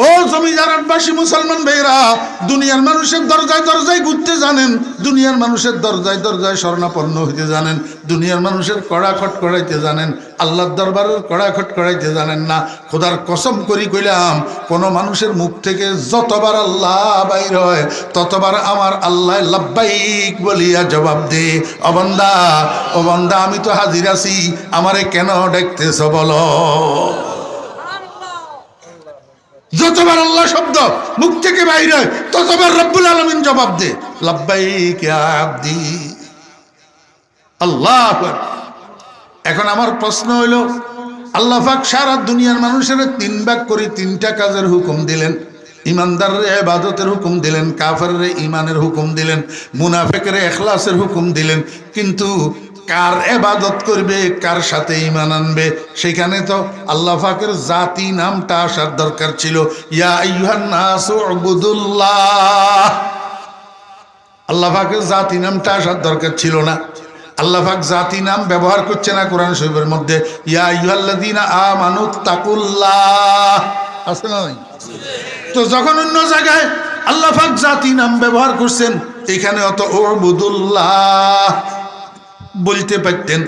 ও জমিদারবাসী মুসলমান ভাইরা, দুনিয়ার মানুষের দরজায় দরজায় ঘুরতে জানেন, দুনিয়ার মানুষের দরজায় দরজায় শরণাপন্ন হইতে জানেন, দুনিয়ার মানুষের কড়া খট করাইতে জানেন, আল্লাহর দরবারের কড়া খট করাইতে জানেন না। খোদার কসম করি কইলাম, কোন মানুষের মুখ থেকে যতবার আল্লাহ বাইর হয় ততবার আমার আল্লাহ লাব্বাইক বলিয়া জবাব দে, ও বান্দা, ও বান্দা, আমি তো হাজির আছি, আমারে কেন ডাকতেছ বলো। যতবার আল্লাহ শব্দ মুখ থেকে বাইর হয় ততবার রব্বুল আলামিন জবাব দে, লাব্বাইক ইয়া আব্দি। আল্লাহ। এখন আমার প্রশ্ন হইল, আল্লাহ পাক সারা দুনিয়ার মানুষের 3 ভাগ করে 3টা কাজের হুকুম দিলেন। ইমানদারের ইবাদতের হুকুম দিলেন, কাফেরের ঈমানের হুকুম দিলেন, মুনাফিকের ইখলাসের হুকুম দিলেন, কিন্তু কার ইবাদত করবে, কার সাথে ঈমান আনবে, সেখানে তো আল্লাহ পাকের জাতি নামটা আসার দরকার ছিল। ইয়া আইয়ুহান নাসু উবুদুল্লাহ, আল্লাহ পাকের জাতি নামটা আসার দরকার ছিল না। আল্লাহ পাক জাতি নাম ব্যবহার করছে না কোরআন শরীফের মধ্যে। ইয়া আইয়ুহাল্লাযীনা আমানু তাকুল্লাহ, আছে না? তো যখন অন্য জায়গায় আল্লাহ পাক জাতি নাম ব্যবহার করছেন, এখানে অত উবুদুল্লাহ বলতে পারতেন।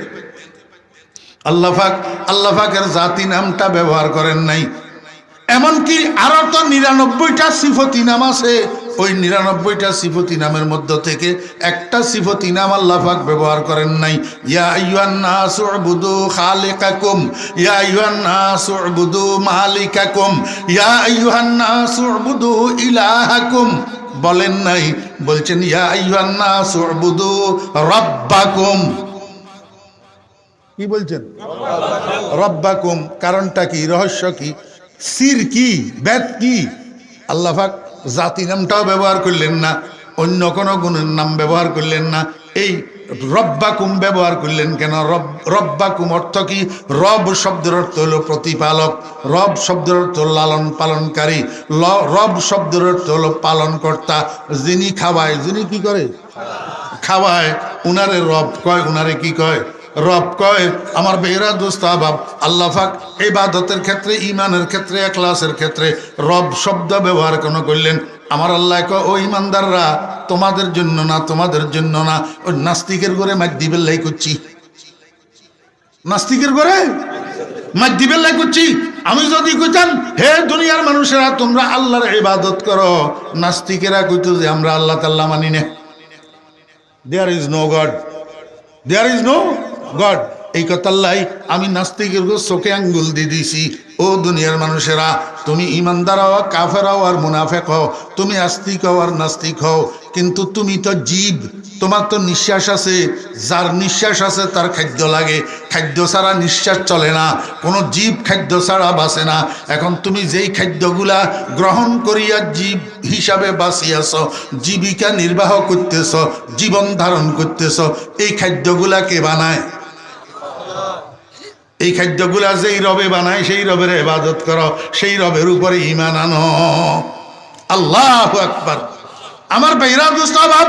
আল্লাহ পাকের জাতি নামটা ব্যবহার করেন নাই। এমনকি আরো তো 99টা সিফতি নাম আছে, ওই 99টা সিফতি নামের মধ্য থেকে একটা সিফতি নাম আল্লাহ পাক ব্যবহার করেন নাই। ইয়া আইয়ুহান নাসু উবুদু খালিকাকুম, ইয়া আইয়ুহান নাসু উবুদু মালিকাকুম, ইয়া আইয়ুহান নাসু উবুদু ইলাহাকুম, বলেন নাই, বলছেন ইয়া আইয়ুহান নাসু উবুদু রাব্বাকুম। কি বলছেন? রব্বাকুম। কারণটা কি? রহস্য কি? সির কি? বেদ কি? আল্লাহ পাক জাতি নামটাও ব্যবহার করলেন না, অন্য কোনো গুণের নাম ব্যবহার করলেন না, এই রব্বাকুম ব্যবহার করলেন কেন? রব্বাকুম অর্থ কি? রব শব্দের অর্থ হলো প্রতিপালক, রব শব্দের অর্থ লালন পালনকারী, রব শব্দের অর্থ হলো পালনকর্তা, যিনি খাওয়ায়, যিনি কি করে? খাওয়ায়, উনারে রব কয়, উনারে কি কয়? রব কয়। আমার বেহরা দোস্ত আবাব, আল্লাহ পাক ইবাদতের ক্ষেত্রে, ঈমানের ক্ষেত্রে, ইখলাসের ক্ষেত্রে রব শব্দ ব্যবহার কেন করলেন? আমার আল্লাহ কয়, ও ঈমানদাররা, তোমাদের জন্য না, তোমাদের জন্য না, ওই নাস্তিকের ঘরে মাইদ্দি বেল্লাই করছি, নাস্তিকের ঘরে মাইদ্দি বেল্লাই করছি। আমি যদি কইতাম, হে দুনিয়ার মানুষেরা তোমরা আল্লাহর ইবাদত করো, নাস্তিকেরা কইতো যে আমরা আল্লাহ তাআলা মানি না, there is no God, there is no God. এই কথাল্লাই আমি নাস্তিকের চোখে আঙ্গুল দিয়ে দিয়েছি। ও দুনিয়ার মানুষেরা, তুমি ইমানদার হও, কাফের হও আর মুনাফেক হও, তুমি আস্তিক হও আর নাস্তিক হও, কিন্তু তুমি তো জীব, তোমার তো নিঃশ্বাস আছে, যার নিঃশ্বাস আছে তার খাদ্য লাগে, খাদ্য ছাড়া নিঃশ্বাস চলে না, কোনো জীব খাদ্য ছাড়া বাঁচে না। এখন তুমি যেই খাদ্যগুলা গ্রহণ করিয়া জীব হিসাবে বাঁচিয়াছ, জীবিকা নির্বাহ করতেছ, জীবন ধারণ করতেছ, এই খাদ্যগুলা কে বানায়? এই খাদ্যগুলা যেই রবে বানায় সেই রবের ইবাদত করো, সেই রবের উপরে ঈমান আনো। আল্লাহু আকবার। আমার ভাইরা দোস্তাবাব,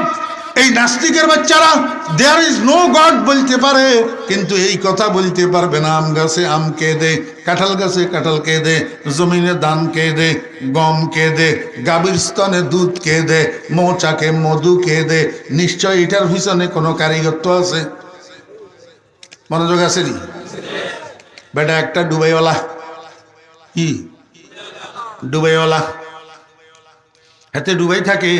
এই নাস্তিকের বাচ্চারা দেয়ার ইজ নো গড বলতে পারে, কিন্তু এই কথা বলতে পারবে না আম গাছে আম কে দে, কাঁঠাল গাছে কাঁঠাল কে দে, জমিনে ধান কে দে, গম কে দে, গাভীর স্তনে দুধ কে দে, মৌচাকে মধু কে দে। নিশ্চয় এটার পিছনে কোনো কারিগরত্ব আছে, মনোযোগ আছে নি? বেটা একটা ডুবাইওয়ালা, কি ডুবাইওয়ালা, হাতে ডুবাই থাকে,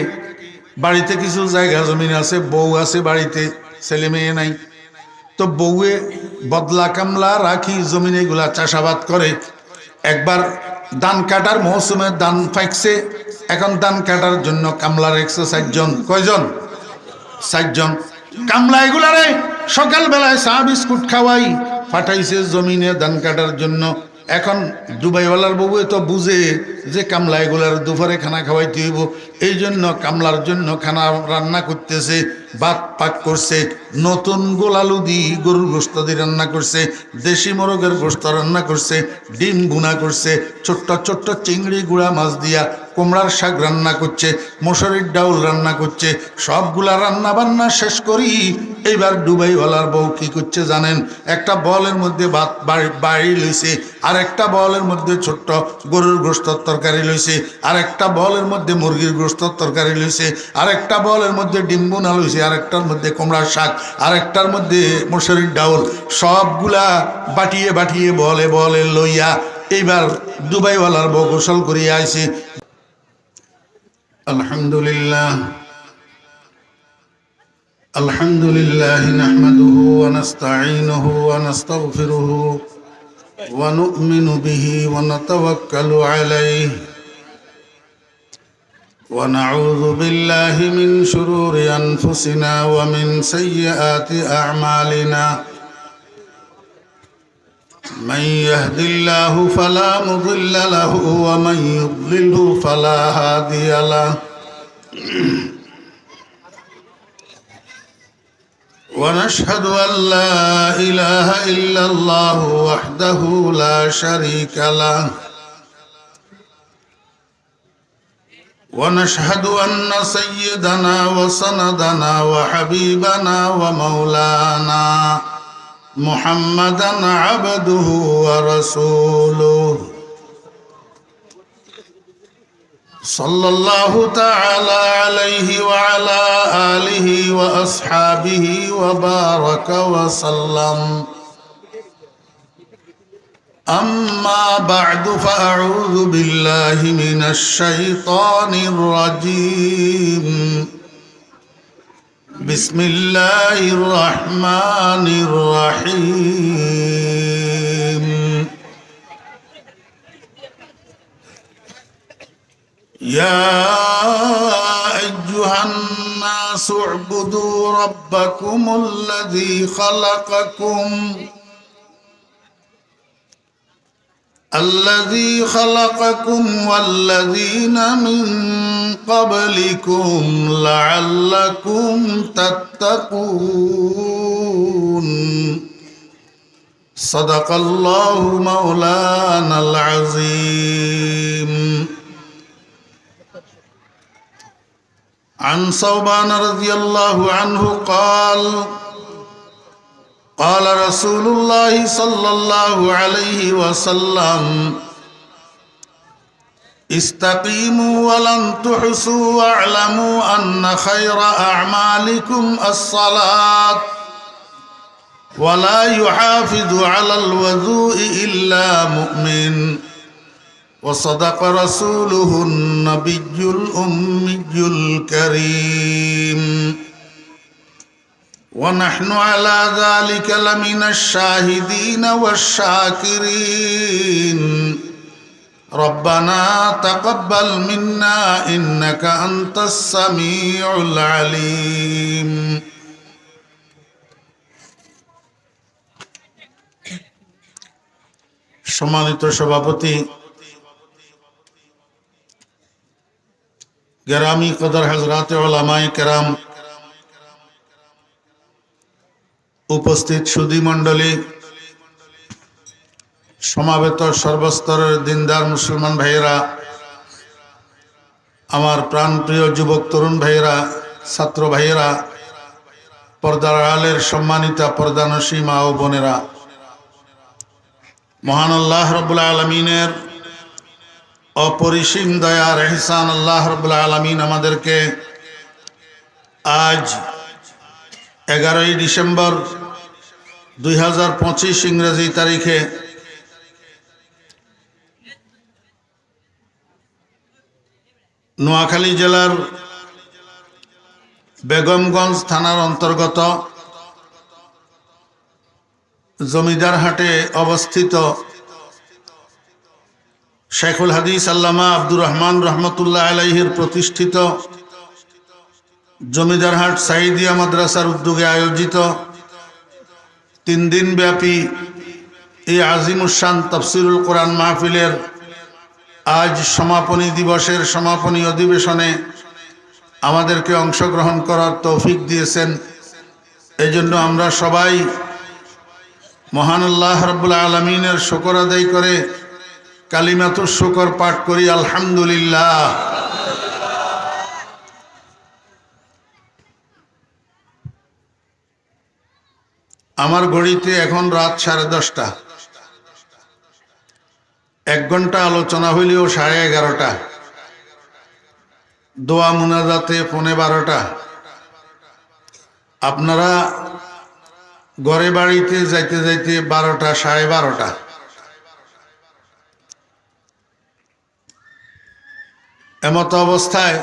বাড়িতে কিছু জায়গা জমিন আছে, বউ আছে বাড়িতে, ছেলে মেয়ে নাই, তো বউয়ে বদলা কামলা রাখি জমিনে এগুলা চাষাবাদ করে। একবার ধান কাটার মৌসুমে ধান ফাইকছে, এখন ধান কাটার জন্য কামলা রেখছে 4 জন। কয়জন? 4 জন। কামলা এগুলারে সকালবেলায় চা বিস্কুট খাওয়াই পাঠাইছে জমিনে ধান কাটার জন্য। এখন দুবাইওয়ালার বউ তো বুঝে যে কামলা এগুলার দুপুরে খানা খাওয়াইতে হইব, এই জন্য কামলার জন্য খানা রান্না করতেছে, ভাত পাক করছে, নতুন গোলালু দি গরুর গোস্ত দিয়ে রান্না করছে, দেশি মোরগের গোস্ত রান্না করছে, ডিম গুনা করছে, ছোট্ট ছোট্ট চিংড়ি গুঁড়া মাছ দিয়া কুমড়ার শাক রান্না করছে, মসুরির ডাউল রান্না করছে, সবগুলা রান্না বান্না শেষ করি এইবার ডুবাইওয়ালার বউ কি করছে জানেন? একটা বলের মধ্যে ভাত বাড়ি লইছে, আর একটা বলের মধ্যে ছোট্ট গরুর গোশতের তরকারি লইছে, আর একটা বলের মধ্যে মুরগির গোশতের তরকারি লইছে, আর একটা বলের মধ্যে ডিম বোনা লইছে, আর একটার মধ্যে কুমড়ার শাক, আর একটার মধ্যে মসুরির ডাউল, সবগুলা বাটিয়ে বাটিয়ে বলে বলে লইয়া এইবার দুবাইওয়ালার বউ গোসল করিয়া আইছে। আলহামদুলিল্লাহ আলহামদুলিল্লাহ নাহমাদুহু ওয়া নাস্তাঈনুহু ওয়া নাস্তাগফিরুহু ওয়া নু'মিনু বিহি ওয়া নাতাওয়াক্কালু আলাইহি ওয়া নাউযু বিল্লাহি মিন শুরুরি আনফুসিনা ওয়া মিন সাইয়্যাতি আ'মালিনা। من يهد الله فلا مضل له ومن يضلله فلا هادي له ونشهد أن لا إله إلا الله وحده لا شريك له ونشهد أن سيدنا وسندنا وحبيبنا ومولانا محمدًا عبده ورسوله صلى الله تعالى عليه وعلى آله وأصحابه وبارك وسلم. أما بعد فأعوذ بالله من الشيطان الرجيم. بسم الله الرحمن الرحيم. يا أيها الناس اعبدوا ربكم الذي خلقكم والذين من قبلكم لعلكم تتقون. صدق الله مولانا العظيم. عن ثوبان رضي الله عنه قال قال رسول الله صلى الله عليه وسلم استقيموا ولن تحصوا واعلموا أن خير أعمالكم الصلاة ولا يحافظ على الوضوء إلا مؤمن وصدق رسوله النبي الأمي الكريم ونحن على ذلك لمن الشاهدين والشاكرين. ربنا تقبل منا إنك أنت السميع العليم. সম্মানিত সভাপতি, গেরামি কদর হযরত উলামায়ে কেরাম, উপস্থিত সুধী মণ্ডলী, সমাবেত সর্বস্তরের দিনদার মুসলমান ভাইয়েরা, আমার প্রাণপ্রিয় যুবক তরুণ ভাইয়েরা, ছাত্র ভাইয়েরা, পর্দার আড়ালের সম্মানিতা পর্দানশী মা ও বোনেরা, মহান আল্লাহ রাব্বুল আলামিনের অপরিসীম দয়ার ইহসান আল্লাহ রাব্বুল আলামিন আমাদেরকে আজ 11ই ডিসেম্বর 2025 ইংরেজি তারিখে নোয়াখালী জেলার বেগমগঞ্জ থানার অন্তর্গত জমিদারহাটে অবস্থিত শেখুল হাদিস আল্লামা আব্দুর রহমান রহমতুল্লাহ আলাইহির প্রতিষ্ঠিত জমিদারহাট সাইদিয়া মাদ্রাসার উদ্যোগে আয়োজিত 3 দিন ব্যাপী এই আজিমুশান তাফসিরুল কোরআন মাহফিলের আজ সমাপনী দিবসের সমাপনী অধিবেশনে আমাদেরকে অংশগ্রহণ করার তৌফিক দিয়েছেন। এজন্য আমরা সবাই মহান আল্লাহ রাব্বুল আলামিনের শুকর আদায় করে কালিমাতুশ শুকর পাঠ করি আলহামদুলিল্লাহ। আমার ঘড়িতে এখন রাত 10:30। 1 ঘন্টা আলোচনা হইলেও 11:30। দোয়া মুনাজাতে 11:15। আপনারা ঘরে বাড়িতে যাইতে যাইতে 12টা 12:30। এমত অবস্থায়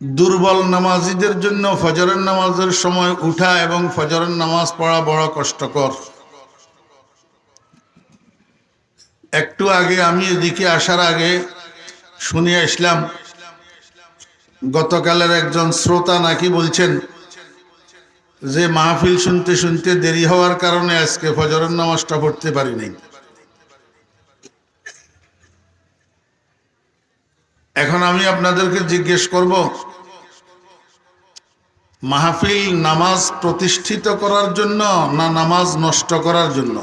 দুর্বল নামাজীদের জন্য ফজরের নামাজের সময় উঠা এবং ফজরের নামাজ পড়া বড় কষ্টকর। একটু আগে আমি এদিকে আসার আগে শুনে আসলাম, গতকালের একজন শ্রোতা নাকি বলছেন যে মাহফিল শুনতে শুনতে দেরি হওয়ার কারণে আজকে ফজরের নামাজটা পড়তে পারিনি। এখন আমি আপনাদেরকে জিজ্ঞেস করব, মাহফিল নামাজ প্রতিষ্ঠিত করার জন্য না নামাজ নষ্ট করার জন্য?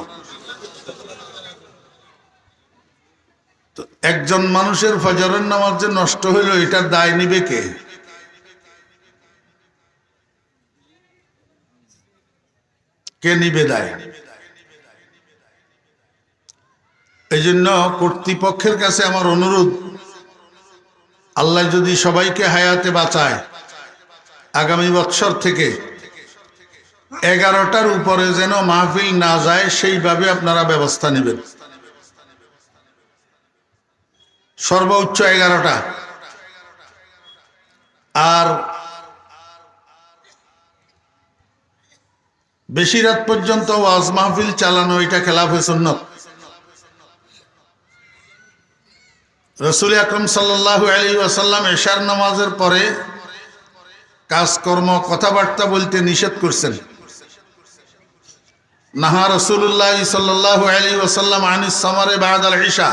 তো একজন মানুষের ফজরের নামাজ যে নষ্ট হইল, এটার দায় নিবে কে? কে নিবে দায়? এই জন্য কর্তৃপক্ষের কাছে আমার অনুরোধ, আল্লাহ যদি সবাইকে হায়াতে বাঁচায়, আগামী বছর থেকে 11টার উপরে যেন মাহফিল না যায় সেইভাবে আপনারা ব্যবস্থা নেবেন। সর্বোচ্চ 11টা। আর বেশি রাত পর্যন্ত ওয়াজ মাহফিল চালানো এটা খেলাফে সুন্নত। রাসূল আকরাম সাল্লাল্লাহু আলাইহি ওয়াসাল্লাম এশার নামাজের পরে কাজকর্ম কথাবার্তা বলতে নিষেধ করছেন। নাহা রাসূলুল্লাহ সাল্লাল্লাহু আলাইহি ওয়াসাল্লাম আনিস সামারে বাদাল ইশা।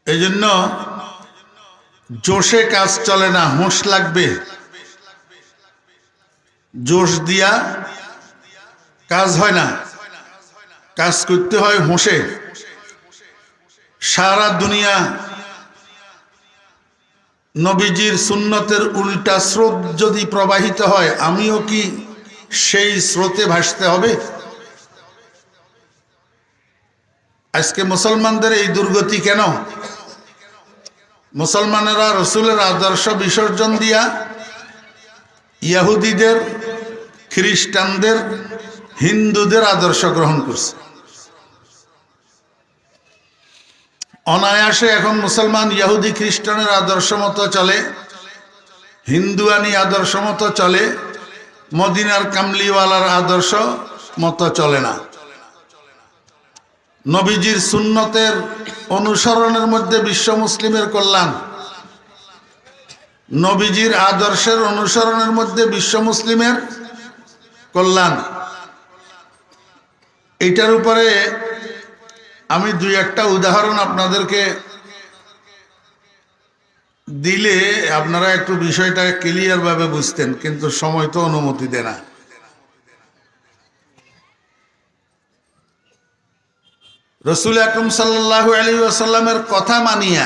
এই জন্য জোশে কাজ চলে না, হোশ লাগবে। জোশ দিয়া কাজ হয় না, কাজ করতে হয় হোশে। সারা দুনিয়া নবীজির সুন্নতের উল্টা স্রোত যদি প্রবাহিত হয়, আমিও কি সেই স্রোতে ভাসতে হবে? আজকে মুসলমানদের এই দুর্গতি কেন? মুসলমানেরা রসুলের আদর্শ বিসর্জন দিয়া ইহুদিদের, খ্রিস্টানদের, হিন্দুদের আদর্শ গ্রহণ করছে। অনায়াসে এখন মুসলমান ইহুদি খ্রিস্টানের আদর্শ মতো চলে, হিন্দুয়ানি আদর্শ মতো চলে, মদিনার কামলিওয়ালার আদর্শ মতো চলে না। নবীজির সুন্নতের অনুসরণের মধ্যে বিশ্ব মুসলিমের কল্যাণ, নবীজির আদর্শের অনুসরণের মধ্যে বিশ্ব মুসলিমের কল্যাণ। এটার উপরে আমি 2-1টা উদাহরণ আপনাদেরকে দিলে আপনারা একটু বিষয়টা ক্লিয়ার ভাবে বুঝতেন, কিন্তু সময় তো অনুমতি দেয় না। রাসূল আকরাম সাল্লাল্লাহু আলাইহি ওয়াসাল্লামের কথা মানিয়া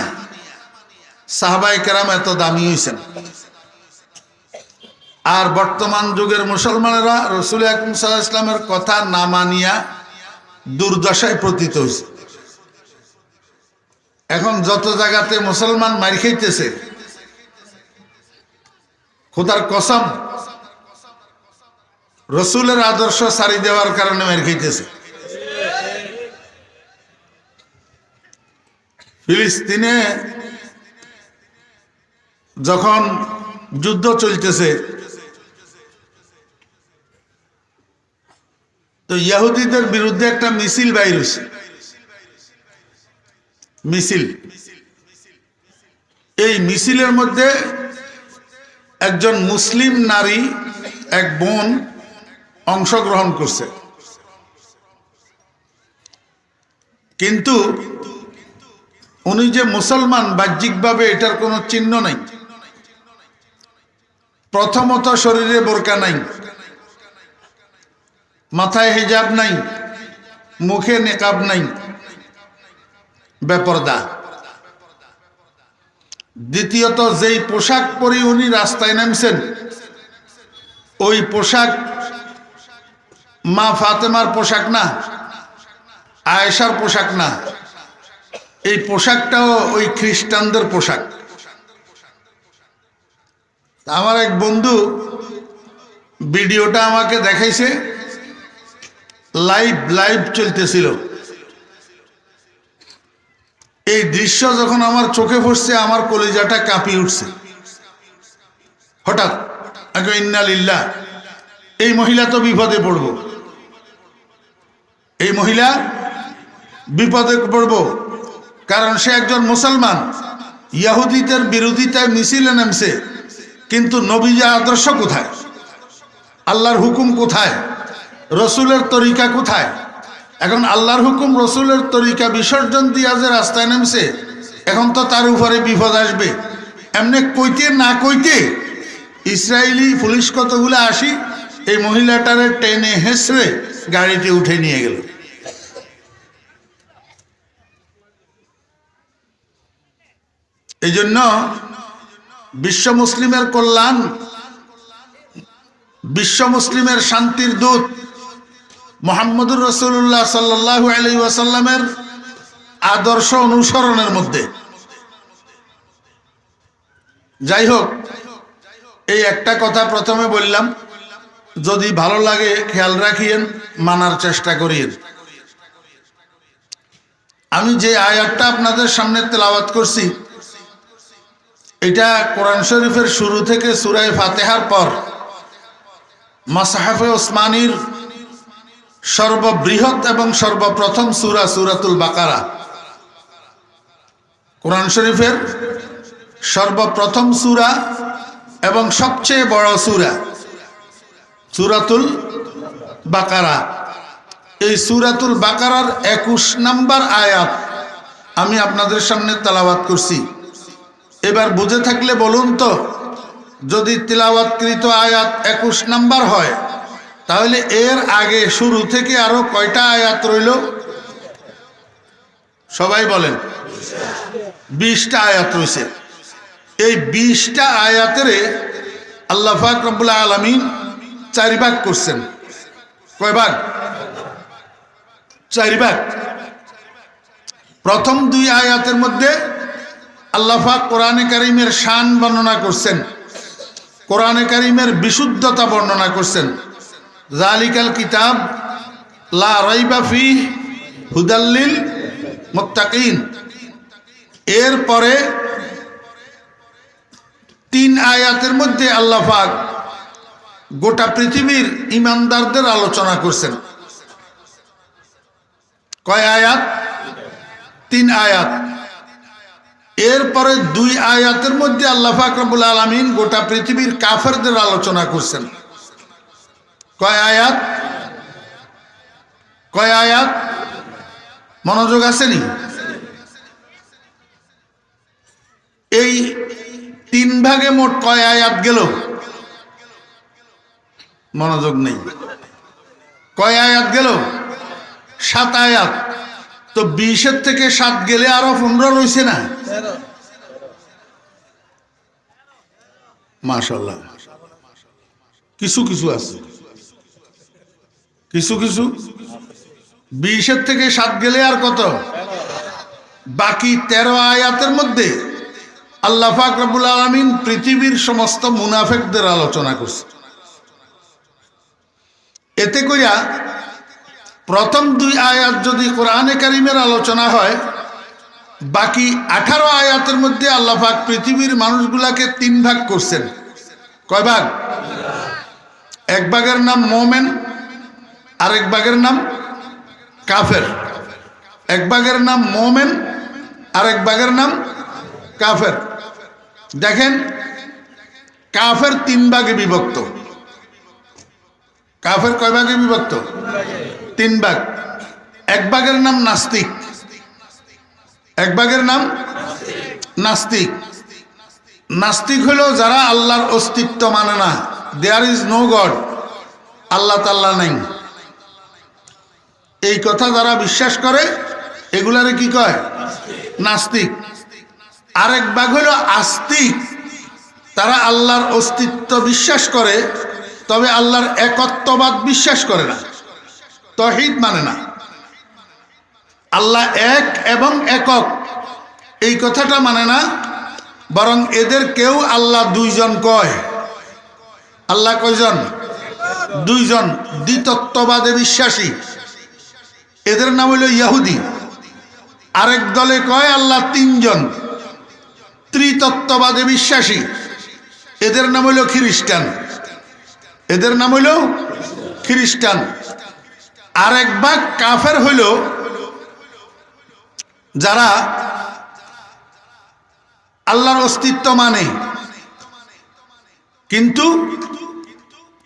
সাহাবায়ে কেরাম এত দামি হয়েছেন, আর বর্তমান যুগের মুসলমানেরা রাসূল আকরাম সাল্লাল্লাহু আলাইহি ওয়াসাল্লামের কথা না মানিয়া দুর্দশায় পতিত হয়েছে। এখন যত জায়গাতে মুসলমান মার খাইতেছে, খোদার কসম রসুলের আদর্শ সারি দেওয়ার কারণে মার খাইতেছে। ফিলিস্তিনে যখন যুদ্ধ চলতেছে, তো ইহুদিদের বিরুদ্ধে একটা মিছিল বাইর হয়েছে। মিছিল, এই মিছিলের মধ্যে একজন মুসলিম নারী, এক বোন অংশগ্রহণ করছে, কিন্তু উনি যে মুসলমান বাহ্যিকভাবে এটার কোনো চিহ্ন নাই। প্রথমত শরীরে বোরকা নাই, মাথায় হিজাব নাই, মুখে নেকাব নাই, বেপরদা। দ্বিতীয়ত যেই পোশাক পরে উনি রাস্তায় নামছেন, ওই পোশাক মা ফাতেমার পোশাক না, আয়েশার পোশাক না, এই পোশাকটাও ওই খ্রিস্টানদের পোশাক। আমার এক বন্ধু ভিডিওটা আমাকে দেখাইছে, লাইভ চলতেছিল। এই দৃশ্য যখন আমার চোখে পড়ছে, আমার কলিজাটা কাঁপিয়ে উঠছে। হঠাৎ আগে ইন্না লিল্লাহ, এই মহিলা তো বিপদে পড়ব, এই মহিলা বিপদে পড়ব, কারণ সে একজন মুসলমান, ইহুদিদের বিরোধিতায় মিছিলে নামছে, কিন্তু নবীজি আদর্শ কোথায়, আল্লাহর হুকুম কোথায়, রসুলের তরিকা কোথায়? এখন আল্লাহর হুকুম রসুলের তরিকা বিসর্জন দিয়া যে রাস্তায় নামছে, এখন তো তার উপরে বিপদ আসবে। এমনি কইতে না কইতে ইসরায়েলি পুলিশ কতগুলো আসি এই মহিলাটারে টেনে হেসড়ে গাড়িতে উঠে নিয়ে গেল। এই জন্য বিশ্ব মুসলিমের কল্যাণ, বিশ্ব মুসলিমের শান্তির দূত মুহাম্মদুর রাসূলুল্লাহ সাল্লাল্লাহু আলাইহি ওয়াসাল্লামের আদর্শ অনুসরণের মধ্যে। যাই হোক, এই একটা কথা প্রথমে বললাম, যদি ভালো লাগে খেয়াল রাখিয়েন, মানার চেষ্টা করিয়েন। আমি যে আয়াতটা আপনাদের সামনে তেলাওয়াত করছি, এটা কোরআন শরীফের শুরু থেকে সূরা ফাতিহার পর মাসহাফে ওসমানীর সর্ববৃহৎ এবং সর্বপ্রথম সূরা সূরাতুল বাকারা। কোরআন শরীফের সর্বপ্রথম সূরা এবং সবচেয়ে বড় সূরা সূরাতুল বাকারা। এই সূরাতুল বাকারার 21 নম্বর আয়াত আমি আপনাদের সামনে তেলাওয়াত করছি। এবার বুঝে থাকলে বলুন তো, যদি তিলাওয়াতকৃত আয়াত 21 নম্বর হয়, তাহলে এর আগে শুরু থেকে আরো কয়টা আয়াত রইল? সবাই বলেন। 20টা আয়াত রয়েছে। এই 20টা আয়াতের আল্লাহ পাক রব্বুল আলামিন 4 ভাগ করছেন। কয় ভাগ? 4 ভাগ। প্রথম 2 আয়াতের মধ্যে আল্লাহ পাক কোরআনে কারীমের শান বর্ণনা করছেন, কোরআনে কারীমের বিশুদ্ধতা বর্ণনা করছেন। যালিকাল কিতাব লা রাইবা ফীহি হুদাল লিল মুত্তাকিন। এরপরে 3 আয়াতের মধ্যে আল্লাহ পাক গোটা পৃথিবীর ঈমানদারদের আলোচনা করছেন। কয় আয়াত? 3 আয়াত। এরপরে 2 আয়াতের মধ্যে আল্লাহ পাক রব্বুল আলামিন গোটা পৃথিবীর কাফেরদের আলোচনা করছেন। কয় আয়াত? কয় আয়াত? মনোযোগ আসেনি? এই 3 ভাগে মোট কয় আয়াত গেল? মনোযোগ নেই। কয় আয়াত গেল? 7 আয়াত। তো 20-এর থেকে 7 গেলে আরো 15 রয়েছে না? মাশাআল্লাহ। কিছু কিছু আছে, কিছু কিছু 20-এর থেকে 7 গেলে আর কত? বাকি 13 আয়াতের মধ্যে আল্লাহ পাক রব্বুল আলামিন পৃথিবীর সমস্ত মুনাফিকদের আলোচনা করছে। এতে কইরা প্রথম 2 আয়াত যদি কোরআনে কারীমের আলোচনা হয়, বাকি 18 আয়াতের মধ্যে আল্লাহ পাক পৃথিবীর মানুষগুলাকে 3 ভাগ করছেন। কয় ভাগ? এক ভাগের নাম মুমিন, আরেক ভাগের নাম কাফের। এক ভাগের নাম মুমিন, আরেক ভাগের নাম কাফের। দেখেন, কাফের 3 ভাগে বিভক্ত। কাফের কয় ভাগে বিভক্ত? 3 ভাগ। এক ভাগের নাম নাস্তিক। এক ভাগের নাম নাস্তিক। নাস্তিক হলো যারা আল্লাহর অস্তিত্ব মানে না, দেয়ার ইজ নো গড, আল্লাহ তাআলা নাই, এই কথা যারা বিশ্বাস করে এগুলারে কি কয়? নাস্তিক। আরেক ভাগ হলো আস্তিক, তারা আল্লাহর অস্তিত্ব বিশ্বাস করে তবে আল্লাহর একত্ববাদ বিশ্বাস করে না, তাওহীদ মানে না। আল্লাহ এক এবং একক এই কথাটা মানে না, বরং এদের কেউ আল্লাহ দুইজন কয়। আল্লাহ কয়জন? দুইজন। দ্বিতত্ত্ববাদে বিশ্বাসী, এদের নাম হইল ইহুদি। আরেক দলে কয় আল্লাহ তিনজন, ত্রিতত্ত্ববাদে বিশ্বাসী, এদের নাম হইল খ্রিস্টান। এদের নাম হইল খ্রিস্টান। আরেক ভাগ কাফের হইল যারা আল্লাহর অস্তিত্ব মানে, কিন্তু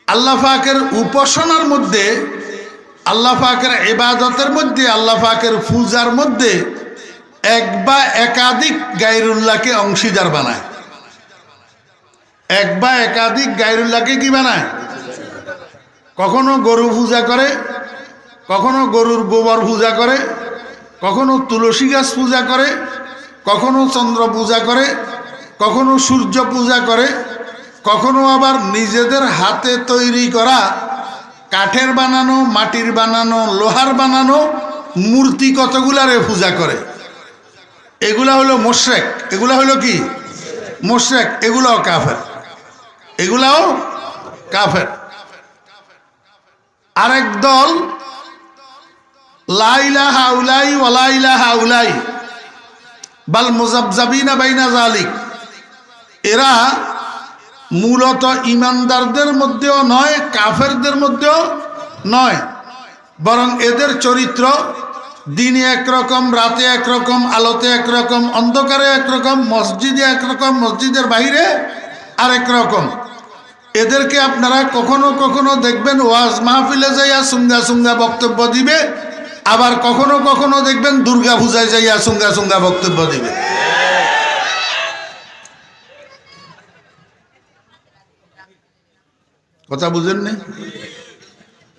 আল্লাহ পাকের উপাসনার মধ্যে, আল্লাহ পাকের ইবাদতের মধ্যে, আল্লাহ পাকের পূজার মধ্যে এক বা একাধিক গায়রুল্লাহকে অংশীদার বানায়। এক বা একাধিক গায়রুল্লাহকে কি বানায়? কখনো গরু পূজা করে, কখনো গরুর গোবর পূজা করে, কখনো তুলসী গাছ পূজা করে, কখনো চন্দ্র পূজা করে, কখনো সূর্য পূজা করে, কখনো আবার নিজেদের হাতে তৈরি করা কাঠের বানানো, মাটির বানানো, লোহার বানানো মূর্তি কতগুলারে পূজা করে। এগুলা হলো মুশরিক। এগুলা হলো কি? মুশরিক। এগুলাও কাফের, এগুলাও কাফের। আরেক দল লা ইলাহা উলাই ওয়া লা ইলাহা উলাই বাল মুযাবযাবিনা বাইনা যালিক। এরা মূলত ইমানদারদের মধ্যেও নয়, কাফেরদের মধ্যেও নয়, বরং এদের চরিত্র দিনে একরকম, রাতে একরকম, আলোতে একরকম, অন্ধকারে একরকম, মসজিদে একরকম, মসজিদের বাইরে আরেক রকম। এদেরকে আপনারা কখনো কখনো দেখবেন ওয়াজ মাহফিলে যাইয়া সুঙ্গা সুঙ্গা বক্তব্য দিবে, আবার কখনো কখনো দেখবেন দুর্গা পূজায় যাইয়া সুঙ্গা সুঙ্গা বক্তব্য দিবে। কথা বুঝেননি?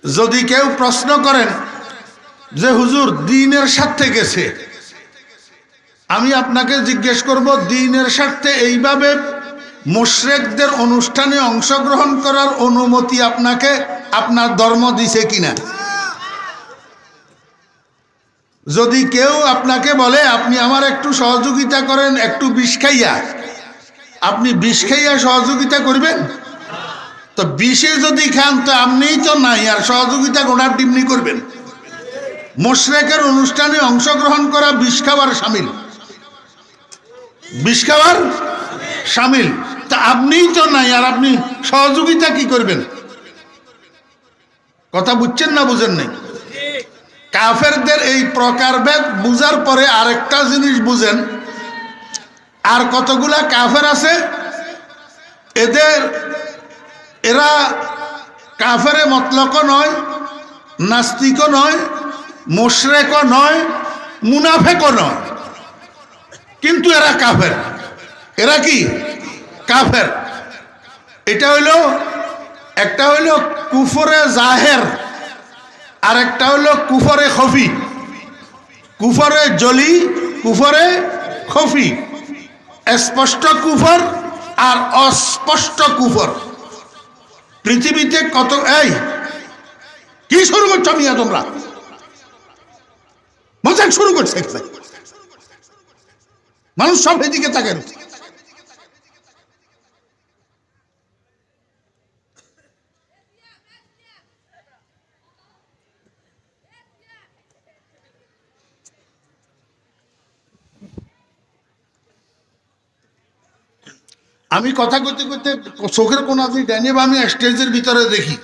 যদি কেউ প্রশ্ন করেন যে হুজুর দ্বীনের স্বার্থে গেছে, আমি আপনাকে জিজ্ঞেস করব দ্বীনের স্বার্থে এইভাবে মুশরিকদের অনুষ্ঠানে অংশগ্রহণ করার অনুমতি আপনাকে আপনার ধর্ম দিছে কিনা? যদি কেউ আপনাকে বলে আপনি আমার একটু সহযোগিতা করেন, একটু বিষ খাইয়া, আপনি বিষ খাইয়া সহযোগিতা করবেন? তো বিষে যদি খান তো আপনিই তো নাই, আর সহযোগিতা গোড়ার ডিমনি করবেন। মুশরিকের অনুষ্ঠানে অংশগ্রহণ করা বিষ খাওয়ার শামিল, বিষ খাওয়ার শামিল। তা আপনিই তো নাই, আর আপনি সহযোগিতা কি করবেন? কথা বুঝছেন না বুঝেন নাই? কাফেরদের এই প্রকারভেদ বুঝার পরে আরেকটা জিনিস বুঝেন, আর কতগুলা কাফের আছে এরা কাফেরে মতলকও নয়, নাস্তিকও নয়, মুশরিকও নয়, মুনাফিকও নয়, কিন্তু এরা কাফের। এরা কি? কাফের। এটা হইলো, একটা হইলো কুফরে জাহের, আর একটা হইলো কুফরে খফি। কুফরে জলি, কুফরে খফি। স্পষ্ট কুফর আর অস্পষ্ট কুফর। পৃথিবীতে কত, এই কি শুরু করছো মিয়া তোমরা? মজাক শুরু করছে, মানুষ সব এদিকে তাকায়। আমি কথা করতে করতে চোখের কোন ডাইনে বামে স্টেজের ভিতরে দেখি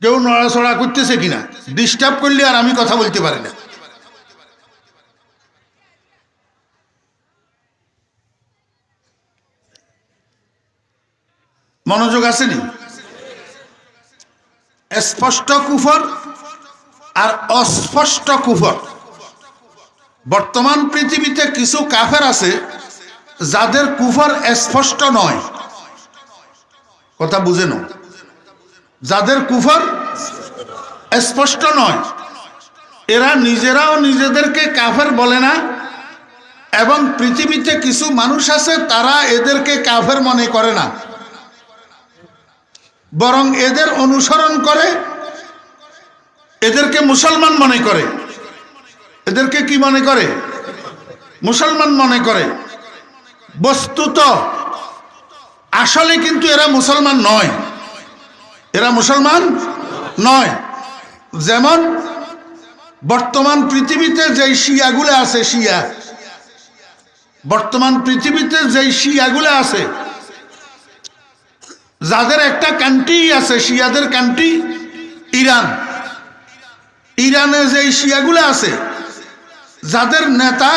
কেউ নড়াচড়া করতেছে কিনা, ডিস্টার্ব করলে আর আমি কথা বলতে পারি না। মনোযোগ আসেনি? স্পষ্ট কুফর আর অস্পষ্ট কুফর। বর্তমান পৃথিবীতে কিছু কাফের আছে যাদের কুফর স্পষ্ট নয়। কথা বুঝে নাও, যাদের কুফর স্পষ্ট নয়, এরা নিজেরাও নিজেদেরকে কাফের বলে না, এবং পৃথিবীতে কিছু মানুষ আছে তারা এদেরকে কাফের মনে করে না। বরং এদের অনুসরণ করে, এদেরকে মুসলমান মনে করে। এদেরকে কি মনে করে? মুসলমান মনে করে। বস্তুত আসলে কিন্তু এরা মুসলমান নয়, এরা মুসলমান নয়। যেমন বর্তমান পৃথিবীতে যেই শিয়াগুলো আছে, বর্তমান পৃথিবীতে যেই শিয়াগুলো আছে, যাদের একটা কান্ট্রি আছে, শিয়াদের কান্ট্রি ইরান। ইরানে যেই শিয়াগুলো আছে, যাদের নেতা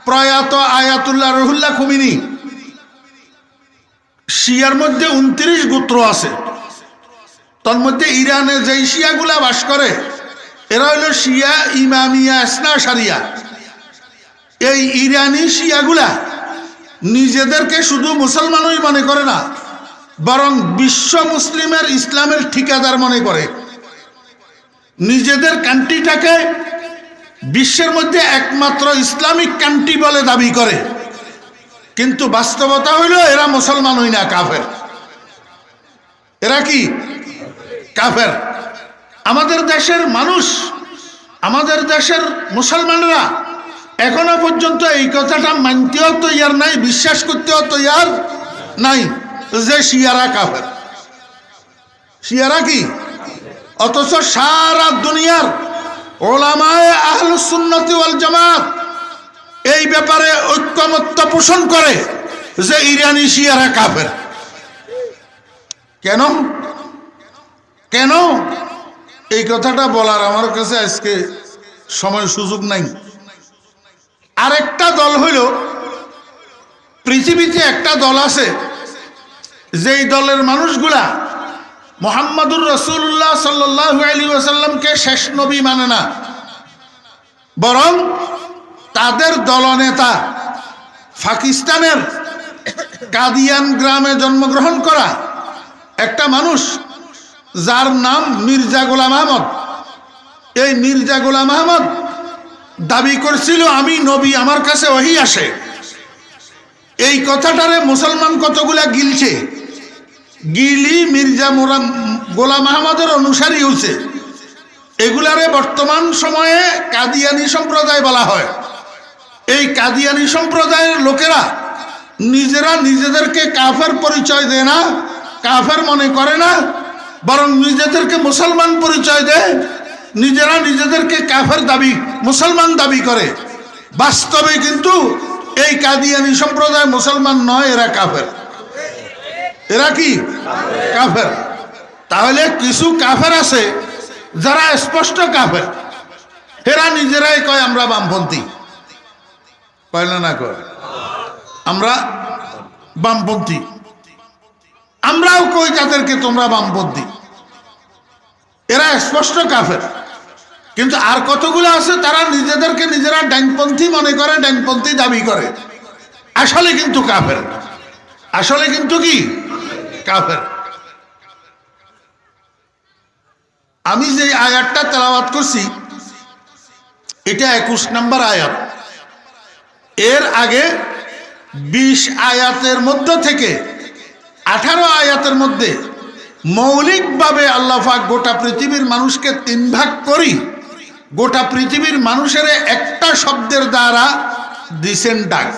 প্রয়াত আয়াতুল্লাহ রুহুল্লাহ খুমিনি, শিয়ার মধ্যে 29 গোত্র আছে। তার মধ্যে ইরানে যেই শিয়াগুলা বাস করে, এরা হলো শিয়া ইমামিয়া ইসনা সারিয়া। এই ইরানি শিয়াগুলা নিজেদেরকে শুধু মুসলমানই মনে করে না, বরং বিশ্ব মুসলিমের ইসলামের ঠিকাদার মনে করে। নিজেদের কান্ট্রিটাকে বিশ্বের মধ্যে একমাত্র ইসলামিক কান্ট্রি বলে দাবি করে, কিন্তু বাস্তবতা হইল এরা মুসলমান হই না, কাফের। এরা কি? কাফের। আমাদের দেশের মানুষ, আমাদের দেশের মুসলমানরা এখনো পর্যন্ত এই কথাটা মানতেও তৈয়ার নাই, বিশ্বাস করতেও তৈয়ার নাই যে শিয়ারা কাফের। শিয়ারা কি? অথচ সারা দুনিয়ার ওলামায়ে আহলুস সুন্নাতি ওয়াল জামাত এই ব্যাপারে ঐক্যমত্য পোষণ করে যে ইরানি শিয়ারা কাফের। কেন? কেন? এই কথাটা বলার আমার কাছে আজকে সময় সুযোগ নাই। আরেকটা দল হইল, পৃথিবীতে একটা দল আছে যেই দলের মানুষগুলা মুহাম্মাদুর রাসূলুল্লাহ সাল্লাল্লাহু আলাইহি ওয়াসাল্লামকে শেষ নবী মানে না, বরং তাদের দলনেতা পাকিস্তানের কাদিয়ান গ্রামে জন্মগ্রহণ করা একটা মানুষ, যার নাম মির্জা গোলাম আহমদ। এই মির্জা গোলাম আহমদ দাবি করছিল আমি নবী, আমার কাছে ওহী আসে। এই কথাটারে মুসলমান কতগুলা গিলছে, গিলি মির্জা গোলাম আহমদের অনুসারী হয়েছে। এগুলারে বর্তমান সময়ে কাদিয়ানি সম্প্রদায় বলা হয়। এই কাদিয়ানি সম্প্রদায়ের লোকেরা নিজেরা নিজেদেরকে কাফের পরিচয় দেয় না, কাফের মনে করে না, বরং নিজেদেরকে মুসলমান পরিচয় দেয়। নিজেরা নিজেদেরকে কাফের দাবি, মুসলমান দাবি করে। বাস্তবে কিন্তু এই কাদিয়ানি সম্প্রদায় মুসলমান নয়, এরা কাফের। এরা কি? কাফের। তাহলে কিছু কাফের আছে যারা স্পষ্ট কাফের, এরা নিজেরাই কয় আমরা বামপন্থী। কয় না? কয় আমরা বামপন্থী। আমরাও কই তাদেরকে তোমরা বামপন্থী। এরা স্পষ্ট কাফের। কিন্তু আর কতগুলো আছে তারা নিজেদেরকে নিজেরা ডানপন্থী মনে করে, ডানপন্থী দাবি করে, আসলে কিন্তু কাফের। আসলে কিন্তু কি? কাফের। আমি যে আয়াতটা তেলাওয়াত করছি এটা 21 নম্বর আয়াত। এর আগে 20 আয়াতের মধ্য থেকে 18 আয়াতের মধ্যে মৌলিকভাবে আল্লাহ পাক গোটা পৃথিবীর মানুষকে 3 ভাগ করি, গোটা পৃথিবীর মানুষের একটা শব্দের দ্বারা দিছেন ডাক।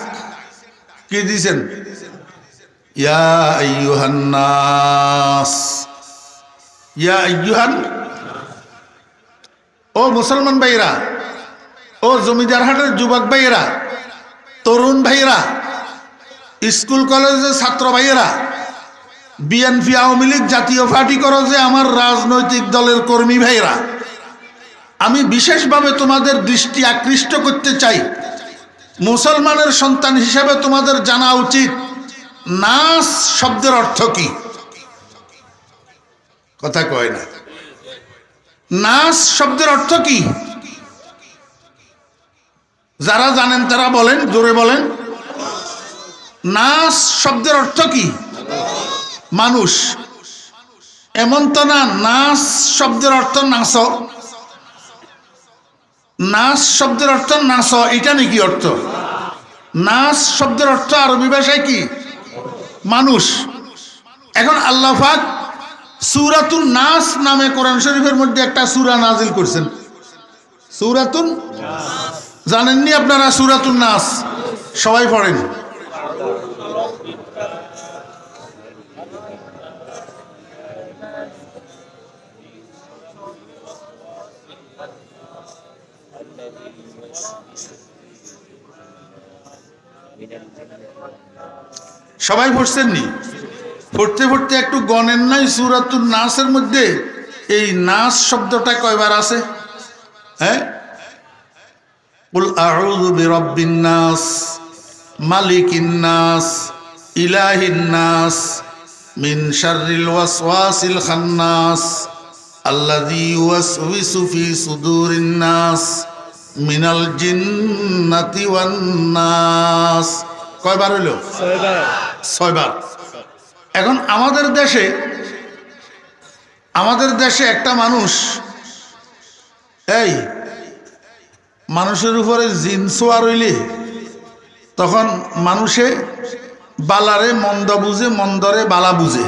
কি দিছেন? ইয়া আইয়ুহান নাস। ইয়া আইয়ুহান, ও মুসলমান ভাইরা, ও জমিদার হাটের যুবক ভাইরা, তরুণ ভাইরা, স্কুল কলেজের ছাত্র ভাইয়েরা, বিএনপি আওয়ামী লীগ জাতীয় পার্টি করো যে আমার রাজনৈতিক দলের কর্মী ভাইরা, আমি বিশেষভাবে তোমাদের দৃষ্টি আকৃষ্ট করতে চাই। মুসলমানের সন্তান হিসেবে তোমাদের জানা উচিত নাস শব্দের অর্থ কি। কথা কয় না? নাস শব্দের অর্থ কি? যারা জানেন তারা বলেন, জোরে বলেন। নাস শব্দের অর্থ কি? মানুষ। এমন তো না নাস শব্দের অর্থ নাস। নাস শব্দের অর্থ নাস, এটা নাকি অর্থ? নাস শব্দের অর্থ আরবি ভাষায় কি? মানুষ। এখন আল্লাহ পাক সূরাতুন নাস নামে কোরআন শরীফের মধ্যে একটা সূরা নাজিল করছেন। সূরাতুন নাস জানেননি আপনারা? সূরাতুন নাস সবাই পড়েন। সবাই পড়ছেন নি? পড়তে পড়তে একটু গণেন নাই সূরাতুন নাসের মধ্যে এই নাস শব্দটা কয়বার আছে? হ্যাঁ, কুল আউযু বিরাব্বিন নাস, মালিকিন নাস, ইলাহিন নাস, মিন শাররিল ওয়াসওয়াসিল খান্নাস, আল্লাযী ইউওয়াসউইসু ফি সুদুরিন নাস, মিনাল জিন্নাতি ওয়ান নাস। কয়বার হইল? 6 বার। এখন আমাদের দেশে একটা মানুষ, এই মানুষের উপরে জিন ছোঁয়া রইলে তখন মানুষে বালারে মন্দ বুঝে, মন্দরে বালা বুঝে।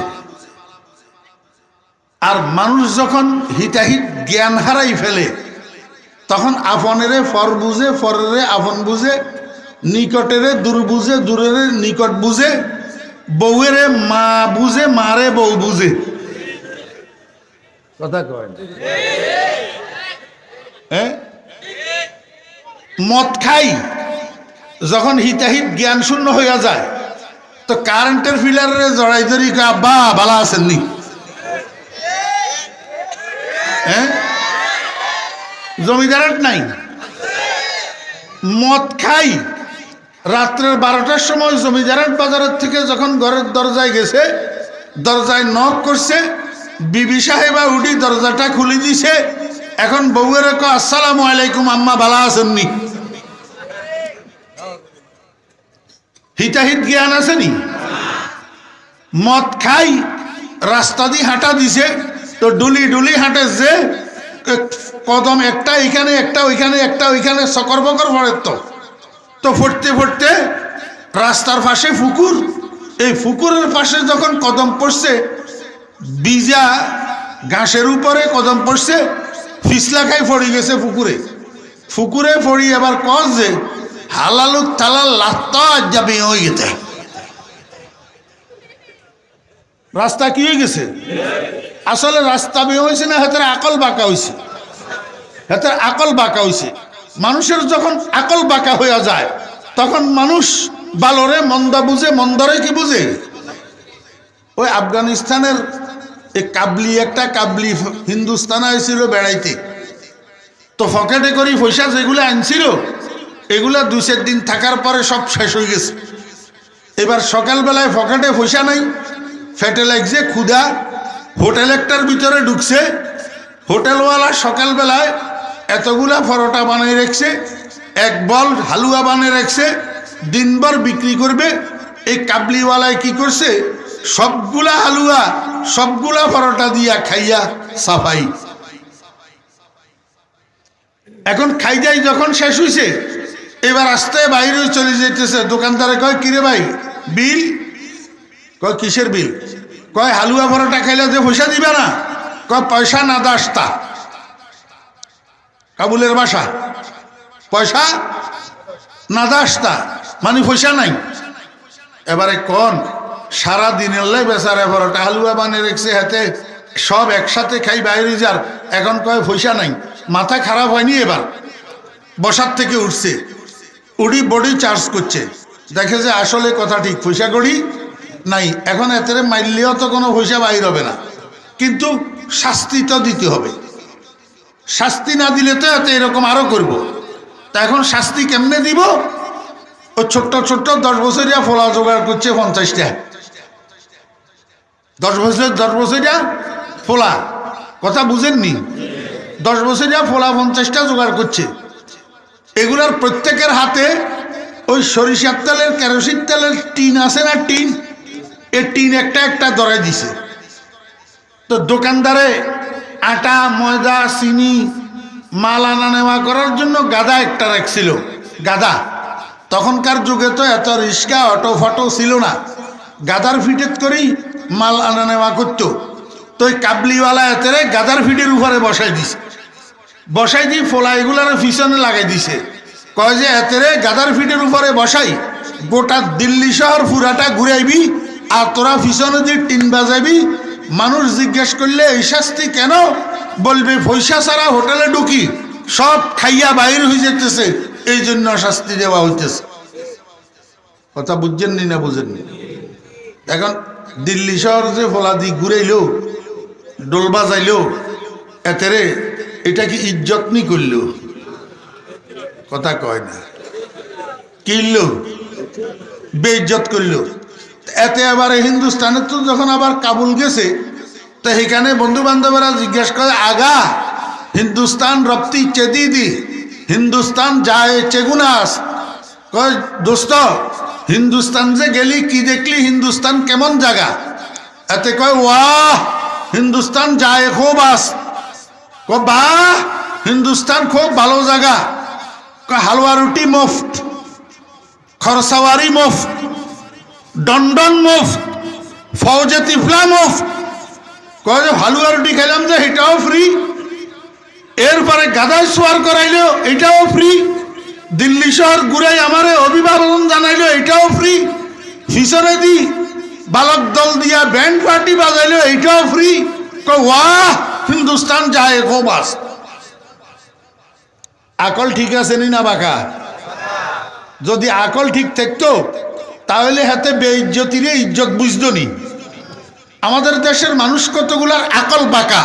আর মানুষ যখন হিতাহিত জ্ঞান হারাই ফেলে তখন আপনেরে ফর বুঝে, ফরেরে আপন বুঝে, নিকটেরে দূর বুঝে, দূরেরে নিকট বুঝে, বউয়েরে মা বুঝে, মারে বউ বুঝে। কথা কয়? হ্যাঁ, মদ খাই যখন হিতাহিত জ্ঞান শূন্য হইয়া যায় তো কারেন্টের ফিলারে জড়াই ধরি, আব্বা ভালো আছেননি? হ্যাঁ, জমিদারের নাই। মদ খাই রাত্রের 12টার সময় জমিদারের বাজারের থেকে যখন ঘরের দরজায় গেছে, দরজায় নক করছে, বিবি সাহেবা উঠি দরজাটা খুলে দিছে। এখন বউয়ের কয় আসসালামু আলাইকুম আম্মা ভালো আছেননি? হিতাহিত জ্ঞান আসেনি? মদ খাই রাস্তা দিয়ে হাঁটা দিছে তো ডুলি ডুলি হাঁটে, যে কদম একটা এখানে, একটা ওইখানে, একটা ওইখানে, সকর বকর পড়ে। তো ফুটতে ফুটতে রাস্তার পাশে পুকুর, এই পুকুরের পাশে যখন কদম পড়ছে, বিজা ঘাসের উপরে কদম পড়ছে, ফিসলা খাই পড়ে গেছে পুকুরে। পুকুরে পড়ি এবার কস যে হালালুক তালাল লাত্তা যাবে হয়ে গেছে। রাস্তা কি হয়ে গেছে? আসলে রাস্তা বেয়ে হয়েছে না, হাতের আকল বাঁকা হয়েছে। হাতের আকল বাঁকা হয়েছে। মানুষের যখন আকল বাঁকা হইয়া যায় তখন মানুষ বালরে মন্দা বুঝে, মন্দরে কি বুঝে? ওই আফগানিস্তানের একটা কাবলি হিন্দুস্তান আইছিল বেড়াইতে, তো পকেটে করি পয়সা যেগুলো আনছিল এগুলা 2-4 দিন থাকার পরে সব শেষ হয়ে গেছে। এবার সকালবেলায় পকেটে পয়সা নাই, ফেটে লাগছে, ক্ষুধা। হোটেল একটার ভিতরে ঢুকছে, হোটেলওয়ালা সকালবেলায় এতগুলা পরোটা বানিয়ে রাখছে, 1 বল হালুয়া বানিয়ে রাখছে, দিনভর বিক্রি করবে। এই কাবলিওয়ালায় কি করছে, সবগুলা হালুয়া সবগুলা পরোটা দিয়া খাইয়া সাফাই। এখন খাইদাই যখন শেষ হয়েছে এবার আস্তে বাইরে চলে যেতেছে। দোকানদারে কয় কিরে ভাই বিল? কয় কিসের বিল? কয় হালুয়া পরোটা খাইলে যে পয়সা দিবে না? কয় পয়সা না দাস্তা। কাবুলের বাসা, পয়সা না দাস্তা মানে পয়সা নাই। এবারে কোন সারা দিনের লাই বেচারে পরোটা হালুয়া বানিয়ে রেখেছে, হাতে সব একসাথে খাই বাইরে যার। এখন কয় পয়সা নাই। মাথা খারাপ হয়নি? এবার বসার থেকে উঠছে, উঠি বডি চার্জ করছে, দেখে যে আসলে কথা ঠিক, পয়সা করি নাই। এখন এতে মাইলেও তো কোনো পয়সা বাইর হবে না, কিন্তু শাস্তি তো দিতে হবে। শাস্তি না দিলে তো এত এরকম আরো করব। তা এখন শাস্তি কেমনে দিব? ও ছোট্ট ছোট্ট 10 বছরিয়া ফোলা জোগাড় করছে 50টা। 10 বছরিয়া ফোলা, কথা বুঝেননি? 10 বছরিয়া ফোলা 50টা জোগাড় করছে। এগুলার প্রত্যেকের হাতে ওই সরিষার তেলের, কেরোসিন তেলের টিন আছে না, টিন, এই টিন একটা একটা ধরাই দিছে। তো দোকানদারে আটা, ময়দা, চিনি মাল আনা নেওয়া করার জন্য গাদা একটা রাখছিল। গাদা, তখনকার যুগে তো এত রিক্সা অটো ফটো ছিল না, গাদার ফিটেত করেই মাল আনা নেওয়া করতো। তো ওই কাবলিওয়ালা এতেরে গাদার ফিটের উপরে বসাই দিছে, বসাই দিয়ে ফোলা এগুলার পিছনে লাগাই দিছে। কয় যে এতেরে গাদার ফিটের উপরে বসাই গোটা দিল্লি শহর পুরাটা ঘুরাইবি আর তোরা পিছনে দিয়ে টিন বাজাবি। মানুষ জিজ্ঞেস করলে এই শাস্তি কেন, বলবে পয়সা ছাড়া হোটেলে ঢুকি সব খাইয়া বাইর হয়ে যেতেছে, এই জন্য শাস্তি দেওয়া হইতেছে। কথা বুঝছেননি না বুঝেননি? এখন দিল্লি শহর যে ফোলা দিয়ে ঘুরাইলো ডোল বাজাইলো এতেরে, এটা কি ইজ্জত নি করল? কথা কয় না, কিনল বেইজ্জত করল। এতে আবার হিন্দুস্তানে তো যখন আবার কাবুল গেছে তো সেখানে বন্ধু বান্ধবরা জিজ্ঞেস করে, আগা হিন্দুস্তান রপ্তি চেদিদি, হিন্দুস্তান যায় চেগুনাস। কয় দোস্ত হিন্দুস্তান যে গেলি কি দেখলি, হিন্দুস্তান কেমন জায়গা? এতে কয় ওয়াহ হিন্দুস্তান যায় খুব আস। বাহ হিন্দুস্তান খুব ভালো জায়গা। হালুয়া রুটি মুফত, খরসাওয়ারি মুফত, ডন্ডন মুফত, ফৌজে তিফলা মুফত। কয় হালুয়া রুটি খেলাম যে এটাও ফ্রি, এরপরে গাদায় সোয়ার করাইলো এটাও ফ্রি, দিল্লি শহর ঘুরাই আমারে অভিবাদন জানাইলো এটাও ফ্রি, পিছনে দি বালক দল দিয়া ব্যান্ড পার্টি বাজাইলো এটাও ফ্রি। ওয়াহ হিন্দুস্তান যায় খুব আস। আকল ঠিক আছে নি না বাঁকা? যদি আকল ঠিক থাকতো তাহলে হাতে বেইজ্জতিরে ইজ্জত বুঝতো নি। আমাদের দেশের মানুষ কতগুলার আকল বাঁকা,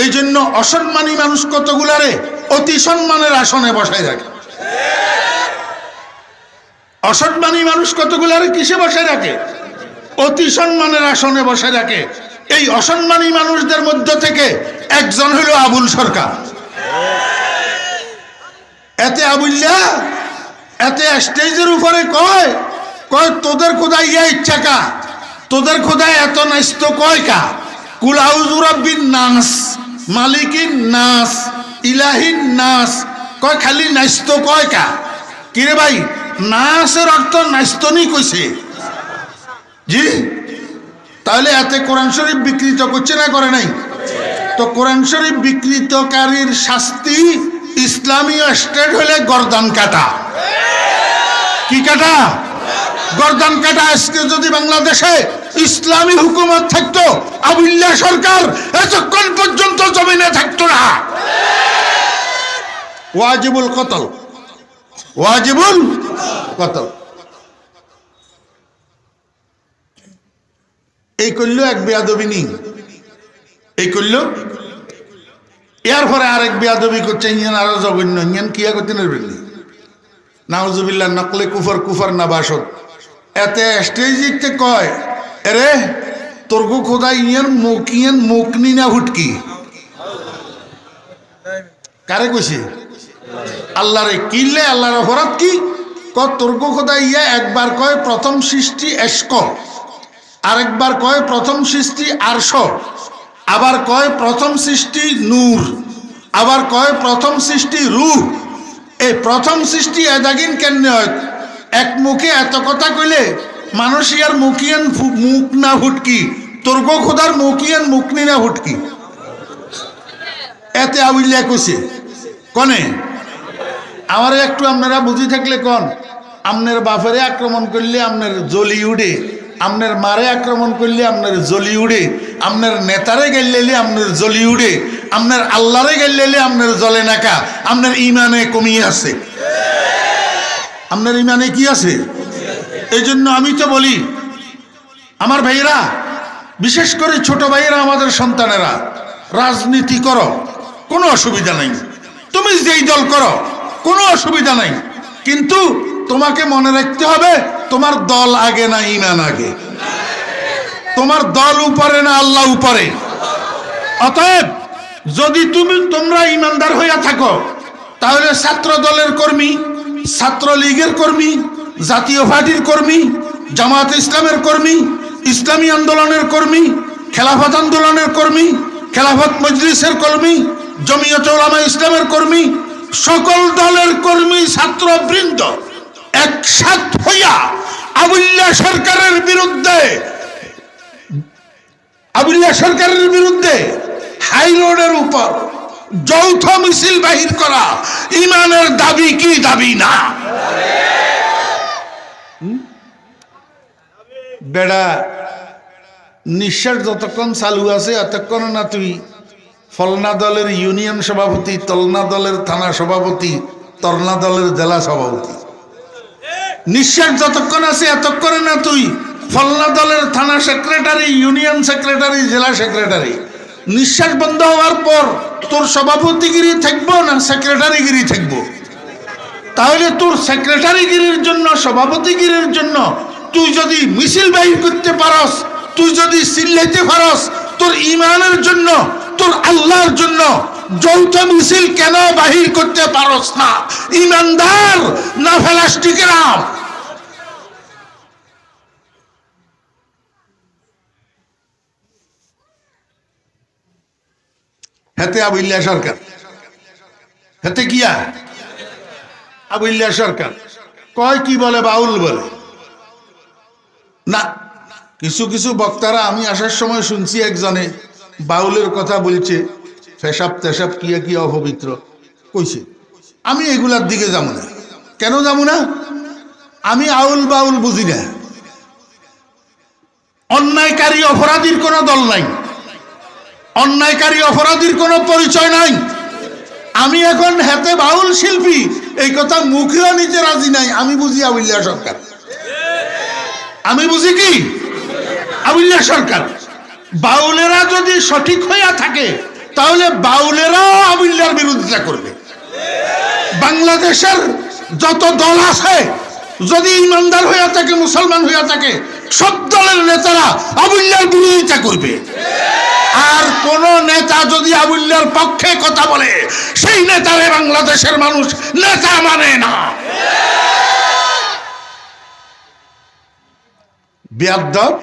এই জন্য অসম্মানী মানুষ কতগুলারে অতি সম্মানের আসনে বসায় রাখে। অসম্মানী মানুষ কতগুলারে কিসে বসায় রাখে? অতি সম্মানের আসনে বসায় রাখে। এই অসম্মানী মানুষদের মধ্য থেকে একজন হলো আবুল সরকার। এতে আবুল্লা এতে স্টেজের উপরে কয় কয় তোদের খোদাই ইয়া ইচ্ছাকা, তোদের খোদাই এত নাস্ত কয় কা, কুলাউজুরাব্বিন নাস, মালিকিন নাস, ইলাহিন নাস। কয় খালি নাস্ত কয় কা? কিরে ভাই নাসের অর্থ নাস্তনি কইছে জি। তাহলে এতে কোরআন শরীফ বিকৃত করছে না করে নাই? তো কোরআন শরীফ বিকৃতকারীর শাস্তি ইসলামীয় স্টেট হলে গর্দান কাটা। কি কাটা? গর্দান কাটা। আজকে যদি বাংলাদেশে ইসলামী হুকুমত থাকতো, আবুল্লাহ সরকার এতক্ষণ পর্যন্ত জমিনে থাকতো না। ওয়াজিবুল কতল, ওয়াজিবুল কতল। এই করলো এক বেয়াদবি নি, এই করলো এর পরে আরেক বেয়াদবি করছে, ইঞ্জান আরো জঘন্য। ইঞ্জান কিয়া করতে নেবেন নাউজুবিল্লাহ নকলে কুফর, কুফর না বাসত। এতে স্টেজিতে কয় এরে তোরগো খোদা ইয়েন মুকনি না হুটকি। কারে কইছে? আল্লাহরে। কিনলে আল্লাহর অপরাধ কি? তোরগো খোদা ইয়া একবার কয় প্রথম সৃষ্টি এশক, আরেকবার কয় প্রথম সৃষ্টি আরশ, আবার কয় প্রথম সৃষ্টি নূর, আবার কয় প্রথম সৃষ্টি রূহ। এই প্রথম সৃষ্টি এদাগিন কেন হয়? এক মুখে এত কথা কইলে মানুষ ইয়ার মুখিয়ান মুখ না হুটকি, তোরগো খোদার মুখিয়ান মুখনি না হুটকি। এতে আউলিয়া কইছে কনে। আমার একটু আপনারা বুঝি থাকলে কন, আপনার বাপেরে আক্রমণ করলে আপনার জ্বলি উঠে, আপনার মারে আক্রমণ করলে আপনার জ্বলি উঠে, আপনার নেতারে গেলে আপনার জ্বলি উঠে, আপনার আল্লাহরে গেলে আপনার জ্বলে নাকা। আপনার ইমানে কমিয়ে আছে, আপনার ইমানে কি আছে? এই জন্য আমি তো বলি আমার ভাইয়েরা, বিশেষ করে ছোট ভাইয়েরা, আমাদের সন্তানেরা, রাজনীতি করো কোনো অসুবিধা নাই, তুমি যেই দল করো কোনো অসুবিধা নাই, কিন্তু তোমাকে মনে রাখতে হবে তোমার দল আগে না ইমান আগে, তোমার দল উপরে না আল্লাহ উপরে। অতএব যদি তোমরা ইমানদার হইয়া থাকো তাহলে ছাত্র দলের কর্মী, ছাত্রলীগের কর্মী, জাতীয় পার্টির কর্মী, জামাত ইসলামের কর্মী, ইসলামী আন্দোলনের কর্মী, খেলাফত আন্দোলনের কর্মী, খেলাফত মজলিসের কর্মী, জমিয়তে উলামা ইসলামের কর্মী, সকল দলের কর্মী ছাত্রবৃন্দ একসাথ হইয়া আবুল্লাহ সরকারের বিরুদ্ধে আবুল্লাহ সরকারের বিরুদ্ধে হাই রোডের উপর যৌথ মিছিল বাহির করা ইমানের দাবি কি দাবি না? বেড়া নিঃশ্বাস যতক্ষণ চালু আছে ততক্ষণ না তুই ফলনা দলের ইউনিয়ন সভাপতি, তলনা দলের থানা সভাপতি, তরনা দলের জেলা সভাপতি। নিঃশ্বাস যতক্ষণ আছে এতক্ষণ না তুই ফলনা দলের থানা সেক্রেটারি, ইউনিয়ন সেক্রেটারি, জেলা সেক্রেটারি। নিঃশ্বাস বন্ধ হওয়ার পর তোর সভাপতিগিরি থাকবো না সেক্রেটারিগিরি থাকবো? তাহলে তোর সেক্রেটারিগিরির জন্য, সভাপতিগিরির জন্য তুই যদি মিছিল বাহির করতে পারস, তুই যদি চিল্লাইতে পারস, তোর ইমানের জন্য, তোর আল্লাহর জন্য যৌথ মিছিল কেন বাহির করতে পারস না? ইমানদার না ফেলাস্টিকেরা? হেতে আবুল্লাহ সরকার, হেতে কিয়া আবুল্লাহ সরকার কয় কি বলে, বাউল বলে না। কিছু কিছু বক্তারা আমি আসার সময় শুনছি একজনে বাউলের কথা বলছে, পেশাব তেসাব কিয়া কিয়া অপবিত্র কইছে। আমি এগুলার দিকে যাবো না। কেন যাবো না? আমি আউল বাউল বুঝি না। অন্যায়কারী অপরাধীর কোনো দল নাই, অন্যায়কারী অপরাধীর কোনো পরিচয় নাই। আমি এখন হেতে বাউল শিল্পী এই কথা মুখেও নিতে রাজি নাই। আমি বুঝি আবুল্লাহ সরকার, আমি বুঝি কি আবুল্লাহ সরকার। বাউলেরা যদি সঠিক হইয়া থাকে তাহলে বাউলেরাও আবুল্লাহর বিরোধিতা করবে। বাংলাদেশের যত দল আছে যদি ইমানদার হইয়া থাকে, মুসলমান হইয়া থাকে, সব দলের নেতারা আবুল্লাহর বিরোধিতা করবে। আর কোন নেতা যদি আবুল্লাহর পক্ষে কথা বলে সেই নেতারে বাংলাদেশের মানুষ নেতা মানে না। বেয়াদব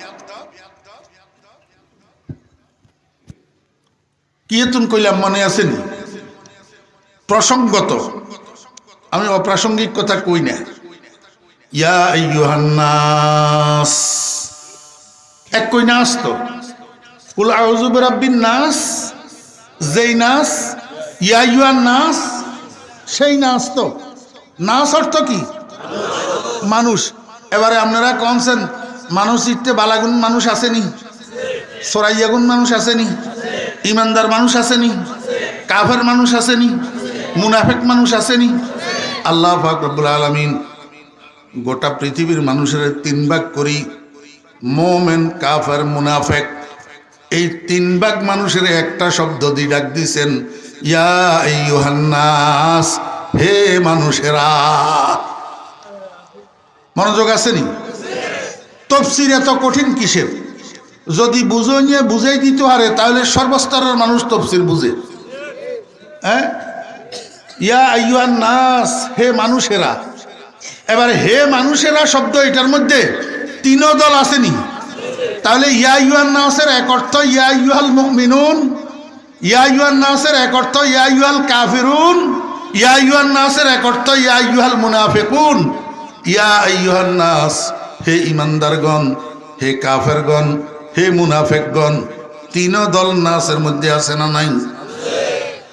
কি তুমি কইলাম মনে আছেন? প্রসঙ্গত, আমি অপ্রাসঙ্গিক কথা কই না। ইয়া আইয়ুহান নাস, এক কই নাস তো কুল আউযু বিরাব্বিন নাস, যেই নাস, ইয়া আইয়ুহান নাস সেই নাস তো। নাস অর্থ কি? মানুষ। এবারে আপনারা কনছেন মানুষ ইত্যে বালাগুন মানুষ আসেনি, সরাইয়াগুন মানুষ আসেনি, ইমানদার মানুষ আসেনি, কাফের মানুষ আসেনি, মুনাফেক মানুষ আসেনি। আল্লাহ পাক রব্বুল আলামিন গোটা পৃথিবীর মানুষের তিন ভাগ করি, মোমেন, কাফের, মুনাফেক। এই তিন ভাগ মানুষের একটা শব্দ দিয়ে ডাক দিছেন, ইয়া আইয়ুহান নাস, হে মানুষেরা। মনোযোগ আসেনি? তাফসীর এত কঠিন কিসের? যদি বুঝো নিয়ে বুঝাই দিতে পারে তাহলে সর্বস্তরের মানুষ তাফসীর বুঝে। হ্যাঁ, ইয়া আইয়ুহান নাস, হে মানুষেরা। এবারে হে মানুষেরা শব্দ এটার মধ্যে তিন দল আসেনি। তাহলে ইয়া আইয়ুহান নাসের এক অর্থ ইয়া আইয়ুহাল মুমিনুন, ইয়া আইয়ুহান নাসের এক অর্থ ইয়া আইয়ুহাল কাফিরুন, ইয়া আইয়ুহান নাসের এক অর্থ ইয়া আইয়ুহাল মুনাফিকুন। ইয়া আইয়ুহান নাস, হে ইমানদারগণ, হে কাফেরগণ, হে মুনাফেকগণ। তিন দল নাসের মধ্যে আছে না নাই?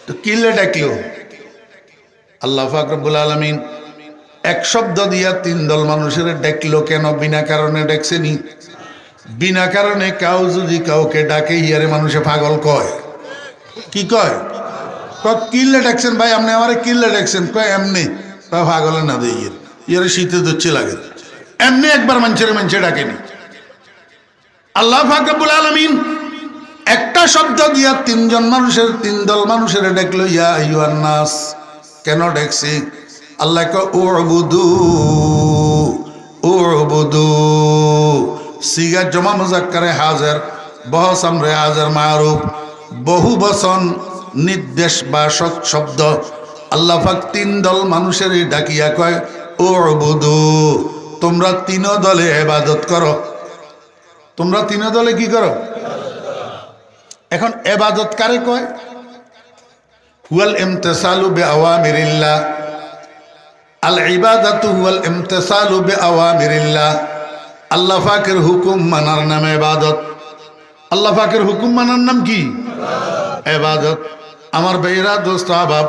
তো কিলে ডাকলো আল্লাহ পাক রব্বুল আলামিন এক শব্দ দিয়া তিন দল মানুষের ডাকলো কেন? বিনা কারণে ডাকছেনি। বিনা কারণে কাউ যদি কাউকে ডাকে ইয়ারে মানুষে পাগল কয়। কি কয়? কিল্লে ডাকছেন ভাই, আপনি আমার কিল্লে ডাকছেন? কয় এমনি। পাগলে না দেয় ইয়ারে শীতে দচ্ছে লাগে, এমনি একবার মানুষের ডাকেনি। আল্লাহ পাক রব্বুল আলামিন একটা শব্দ দিয়া তিনজন মানুষের, তিন দল মানুষের ডাকলো ইয়া আইয়ুহান নাস। কেন ডাকছি? আল্লাহ কয় উবুদু, উবুদু। সিগা জমা মুজাক্কারে হাজার, বহস আমরে হাজার মারুফ, বহু বচন নির্দেশবাচক শব্দ। আল্লাহ পাক তিন দল মানুষের ডাকিয়া কয় উবুদু, তোমরা তিন দলে ইবাদত করো। তোমরা তিন দলে কি করো? এখন ইবাদত কারে কয়? হুয়াল ইমতিসালু বিআওয়ামিরিল্লাহ। আল ইবাদাতু হুয়াল ইমতিসালু বিআওয়ামিরিল্লাহ। আল্লাহ পাকের হুকুম মানার নামে ইবাদত। আল্লাহ পাকের হুকুম মানার নাম কি? ইবাদত। আমার ভাইরা, দোস্ত, আহবাব,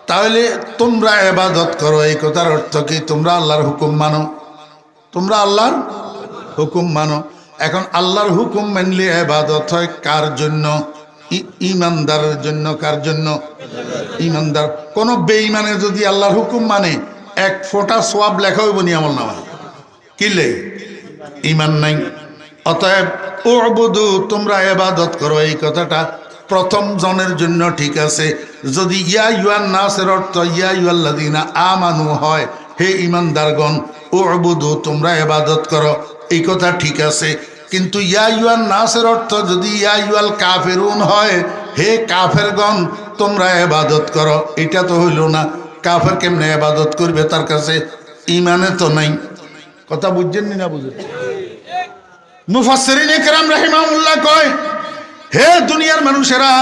তাহলে তোমরা ইবাদত করো, এই কথার অর্থ কি? তোমরা আল্লাহর হুকুম মানো, তোমরা আল্লাহর হুকুম মানো। এখন আল্লাহর হুকুম মানলে ইবাদত হয় কার জন্য? ইমানদারের জন্য। কার জন্য? ইমানদার। কোন বেঈমানে যদি আল্লাহর হুকুম মানে এক ফোঁটা সওয়াব লেখা হইব নি আমল নামায়? কিলে ইমান নাই। অতএব উবুদু, তোমরা ইবাদত করো, এই কথাটা প্রথম জনের জন্য ঠিক আছে। যদি ইয়া আইয়ুহান নাসের অর্থ ইয়া আইয়ুহাল্লাযীনা আমানু হয়, হে ইমানদারগণ, উবুদু, তোমরা ইবাদত করো, এই কথা ঠিক আছে। কিন্তু ইয়া আইয়ুহান নাসের অর্থ যদি ইয়া আইয়ুহাল কাফিরুন হয়, হে কাফেরগণ, তোমরা ইবাদত করো, এটা তো হইল না। কাফের কেমনে ইবাদত করবে? তার কাছে ইমানে তো নাই। কথা বুঝছেন না? বুঝেন? মুফাসসিরিন ইকরাম রাহিমাহুল্লাহ কয়, হে দুনিয়ার মানুষেরা,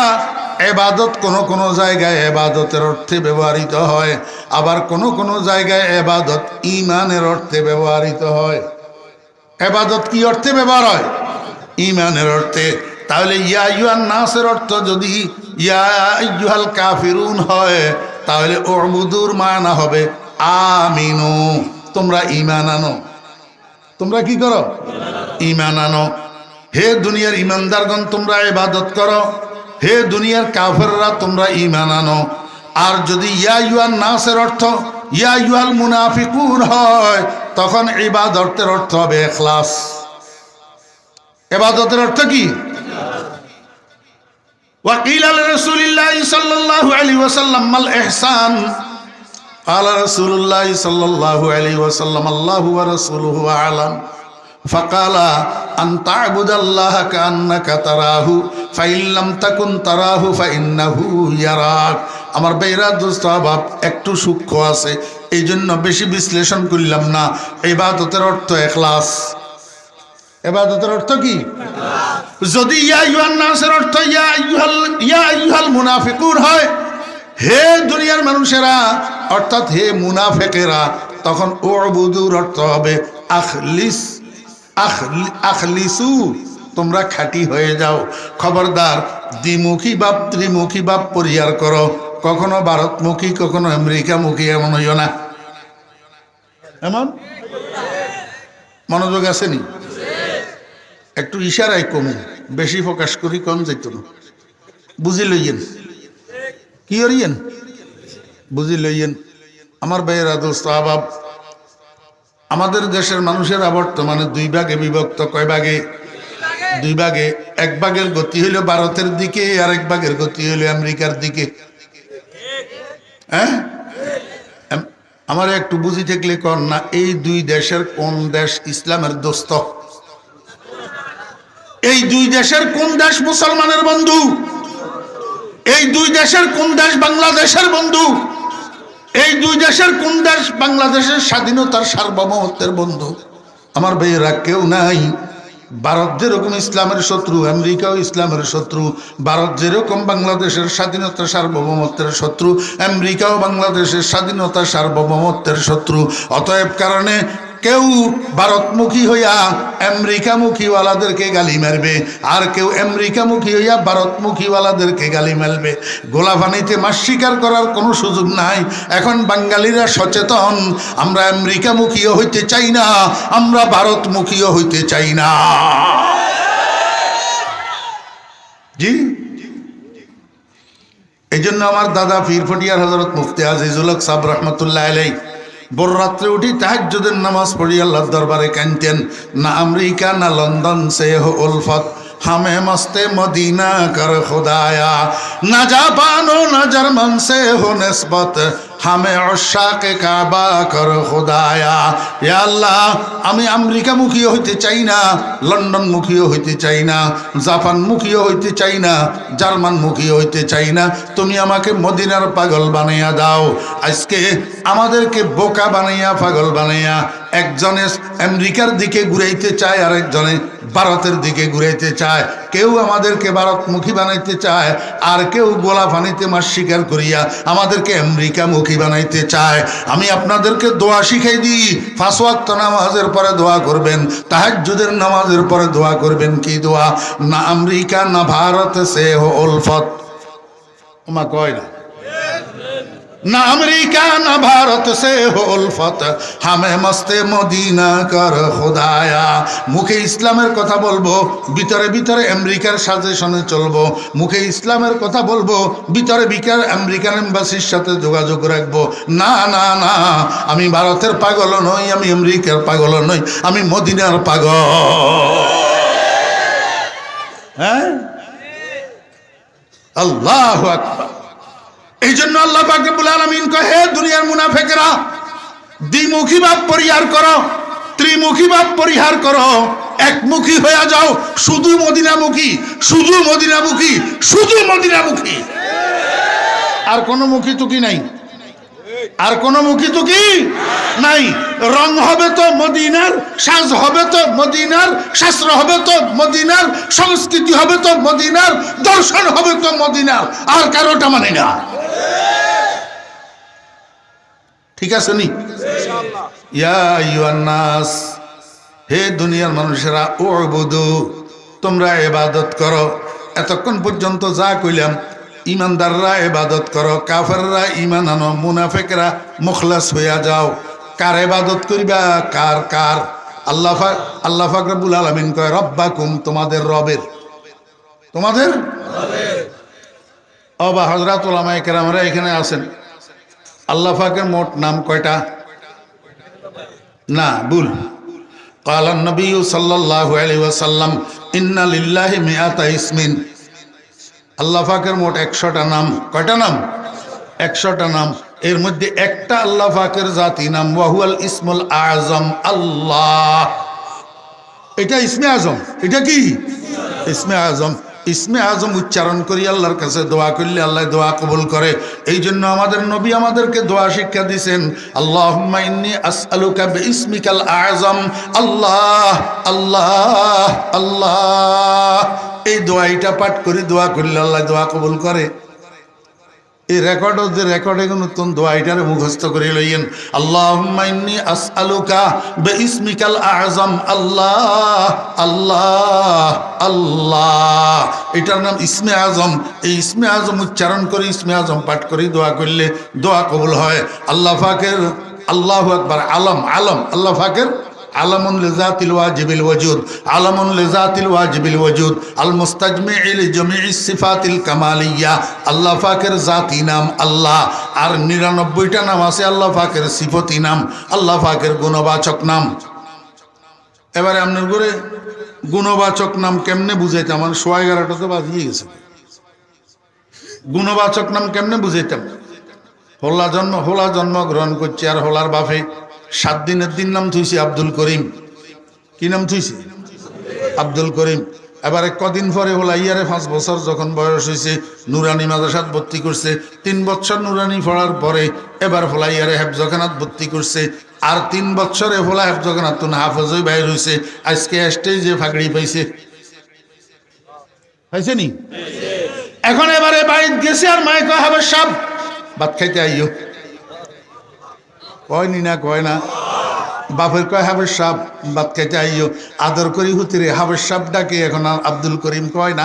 ইবাদত কোন কোন জায়গায় ইবাদতের অর্থে ব্যবহৃত হয়, আবার কোন কোন জায়গায় ইবাদত ঈমানের অর্থে ব্যবহৃত হয়। ইবাদত কি অর্থে ব্যবহার হয়? ঈমানের অর্থে। তাহলে ইয়া আইয়ুহান নাসের অর্থ যদি ইয়া আইয়ুহাল কাফিরুন হয়, তাহলে উবুদুর মানা হবে আমিনু, তোমরা ঈমান আনো। তোমরা কি করো? ঈমান আনো। হে দুনিয়ার ইমানদারগণ, তোমরা ইবাদত করো, হে দুনিয়ার কাফেররা, তোমরা ঈমান আনো। আর যদি ইয়া আইয়ুহান নাসের অর্থ ইয়া আইয়ুহাল মুনাফিকুন হয়, তখন ইবাদতের অর্থ হবে ইখলাস। ইবাদতের অর্থ কি? ওয়া কিলা লিরাসূলিল্লাহি সাল্লাল্লাহু আলাইহি ওয়াসাল্লাম মাল ইহসান, قال رسول الله صلى الله عليه وسلم الله ورسوله أعلم فقال أن تعبد الله كأنك تراه فإن لم تكن تراه فإنه يراك। আমার বেরা দোস্ত বাপ, একটু সূক্ষ্ম আছে, এই জন্য বেশি বিশ্লেষণ করলাম না। ইবাদতের অর্থ ইখলাস। ইবাদতের অর্থ কি? যদি ইয়া আইয়ুহান নাসের অর্থ ইয়া আইয়ুহাল মুনাফিকুন হয়, হে দুনিয়ার মানুষেরা, অর্থাৎ হে মুনাফিকেরা, তখন উবুদুর অর্থ হবে আখলিসু, তোমরা খাঁটি হয়ে যাও। খবরদার দ্বিমুখী ভাব ত্রিমুখী ভাব পরিহার করো। কখনো ভারতমুখী, কখনো আমেরিকামুখী এমন হইও না। এমন মনোযোগ আসেনি? একটু ইশারায় কমু, বেশি প্রকাশ করি কম যাইত না। বুঝি লইয়েন কি করিয়েন? বুঝি লইয়েন। আমার ভাইয়েরা, দোস্ত, আহবাব, আমাদের দেশের মানুষেরা বর্তমানে দুই ভাগে বিভক্ত। কয় ভাগে? দুই ভাগে। এক ভাগের গতি হইল ভারতের দিকে, আর এক ভাগের গতি হইল আমেরিকার দিকে। হ্যাঁ, আমার একটু বুঝি থাকলে কর না, এই দুই দেশের কোন দেশ ইসলামের দোস্ত? এই দুই দেশের কোন দেশ মুসলমানের বন্ধু? এই দুই দেশের কোন দেশ বাংলাদেশের বন্ধু? এই দুই দেশের কোন দেশ বাংলাদেশের স্বাধীনতার সার্বভৌমত্বের বন্ধু? আমার ভাইয়েরা, কেউ নাই। ভারত যেরকম ইসলামের শত্রু, আমেরিকাও ইসলামের শত্রু। ভারত যেরকম বাংলাদেশের স্বাধীনতা সার্বভৌমত্বের শত্রু, আমেরিকাও বাংলাদেশের স্বাধীনতা সার্বভৌমত্বের শত্রু। অতএব কারণে কেউ ভারতমুখী হইয়া আমেরিকামুখীওয়ালাদেরকে গালি মারবে, আর কেউ আমেরিকামুখী হইয়া ভারতমুখীওয়ালাদেরকে গালি মারবে। গোলাপানিতে মাছ শিকার করার কোনো সুযোগ নাই। এখন বাঙালিরা সচেতন, আমরা আমেরিকামুখীও হইতে চাই না, আমরা ভারতমুখীও হইতে চাই না। জি, এই জন্য আমার দাদা পীর ফটিয়ার হযরত মুফতি আজিজুল হক সাহেব রহমতুল্লাহ আলাইহি বড় রাত্রে উঠি তাহাজ্জুদের নামাজ পড়ি আল্লাহর দরবারে কাঁদতেন। না আমেরিকা না লন্ডন সে হো উলফত, हमें मस्ते मदीना कर खुदाया, ना जापान हो ना जर्मन से हो निस्बत, हमें उशाक काबा कर खुदाया। या अल्लाह, আমি আমেরিকা মুখীও হইতে চাই না, লন্ডন মুখীও হইতে চাই না, জাপান মুখীও হইতে চাই না, জার্মান মুখীও হইতে চাই না। তুমি আমাকে মদিনার পাগল বানাইয়া দাও। আজকে আমাদেরকে বোকা বানাইয়া, পাগল বানাইয়া একজনে আমেরিকার দিকে ঘুরাইতে চায়, আর একজনে ভারতের দিকে ঘুরাইতে চায়। কেউ আমাদেরকে ভারতমুখী বানাইতে চায়, আর কেউ গোলা পানিতে মাছ শিকার করিয়া আমাদেরকে আমেরিকামুখী বানাইতে চায়। আমি আপনাদেরকে দোয়া শিখাই দিই, 5 ওয়াক্ত নামাজের পরে দোয়া করবেন, তাহাজ্জুদের নামাজের পরে দোয়া করবেন। কি দোয়া? না আমেরিকা না ভারত সে হো উলফত। ওমা কয় না, না আমেরিকা না ভারত সে হো উলফত, হামে মস্তে মদিনা কর খুদায়া। মুখে ইসলামের কথা বলবো, ভিতরে ভিতরে আমেরিকার সাজেশনে চলবো। মুখে ইসলামের কথা বলবো, ভিতরে ভিতরে আমেরিকান এম্বাসির সাথে যোগাযোগ রাখবো। না না না, আমি ভারতের পাগল নই, আমি আমেরিকার পাগল নই, আমি মদিনার পাগল। হ্যাঁ, আল্লাহু আকবার। এই জন্য আল্লাহ পাক রব্বুল আলামিন কয়, হে দুনিয়ার মুনাফিকরা, দ্বিমুখী ভাব পরিহার করো, ত্রিমুখী ভাব পরিহার করো, একমুখী হয়ে যাও, শুধু মদিনামুখী, শুধু মদিনামুখী, শুধু মদিনামুখী। আর কোনো মুখী তুকি নাই, আর কোনো মুখী তুকি নাই। রং হবে তো মদিনার, সাজ হবে তো মদিনার, শাস্ত্র হবে তো মদিনার, সংস্কৃতি হবে তো মদিনার, দর্শন হবে তো মদিনার, আর কারোটা মানে না। ঠিক আছে নি? ইয়া আইয়ুহান নাস, হে দুনিয়ার মানুষেরা, উবুদু, তোমরা ইবাদত করো। এতক্ষণ পর্যন্ত যা কইলাম, ইমানদাররা ইবাদত করো, কাফেররা ঈমান আনো, মুনাফিকরা মুখলাস হইয়া যাও। কার ইবাদত করিবা? কার কার? আল্লাহ পাক রব্বুল আলামিন কয়, রব্বাকুম, তোমাদের রবের, তোমাদের রবের। অবা হযরত উলামায়ে কেরামরা এখানে আছেন। আল্লাহ পাকের মোট নাম কয়টা? না, ভুল। قال النبي صلى الله عليه وسلم إن لله 100 اسم। আল্লাহ পাকের মোট 100টা নাম। কয়টা নাম? 100টা নাম। এর মধ্যে একটা আল্লাহ পাকের জাতি নাম, ওয়াহুয়াল ইসমুল আযম, আল্লাহ। এটা ইসমে আজম। এটা কি ইসমে আজম? ইসমে আজম উচ্চারণ করি আল্লাহর কাছে দোয়া করলে আল্লাহ দোয়া কবুল করে। এই জন্য আমাদের নবী আমাদেরকে দোয়া শিক্ষা দিয়েছেন, আল্লাহুম্মা ইন্নী আসআলুকা বিইসমিকাল আযম, আল্লাহ আল্লাহ আল্লাহ। এই দোয়াইটা পাঠ করি, দোয়া করলে আল্লাহ দোয়া কবুল করে। এই রেকর্ডও যে রেকর্ডে নতুন দোয়াইটারে মুখস্থ করে লইয়েন, আল্লাহুম্মা ইন্নী আসআলুকা বিইসমিকাল আযম, আল্লাহ আল্লাহ আল্লাহ। এটার নাম ইসমে আজম। এই ইসমে আজম উচ্চারণ করে, ইসমে আজম পাঠ করি দোয়া করলে দোয়া কবুল হয়। আল্লাহ পাকের, আল্লাহু আকবার, আলম, আলম, আল্লাহ পাকের আলামুন লিজাতিল ওয়াজিবিল ওয়াজুদ, আলামুন লিজাতিল ওয়াজিবিল ওয়াজুদ, আল মুস্তাজমিউ লিজামিইস সিফাতিল কামালিয়া। আল্লাহ পাকের জাতি নাম আল্লাহ, আর 99টা নাম আছে আল্লাহ পাকের সিফতি নাম, আল্লাহ পাকের গুণবাচক নাম। এবারে আপনার করে গুণবাচক নাম কেমনে বুঝাইতাম? আমার 11:30 তো বাজিয়ে গেছে। গুণবাচক নাম কেমনে বুঝাইতাম? হোলা জন্ম গ্রহণ করছে, আর হোলার বাপে 7 দিনের দিন নাম থুইছে আব্দুল করিম। কি নাম থুইছে? আব্দুল করিম। এবারে কদিন পরে হোলা ইয়ারে 5 বছর যখন বয়স হয়েছে, নুরানি মাদ্রাসাত ভর্তি করছে। 3 বছর নুরানি পড়ার পরে এবার হোলা ইয়ারে হেফজখানাত ভর্তি করছে। আর 3 বছরে হোলা হেফজখানাত হাফেজ হয়ে বাইর হয়েছে। আজকে স্টেজে ফাগড়ি পাইছে, পাইছে নি? এখন এবারে বাড়িতে গেছে, আর মায়ে কয়, হাবের সাহেব ভাত খাইতে আইও। কয়নি না, কয় না? বাপের কয়, হাবের সাহেব ভাত খাইতে আইও। আদর করি হুতিরে হাবের সাহেব ডাকে, এখন আর আব্দুল করিম কয় না।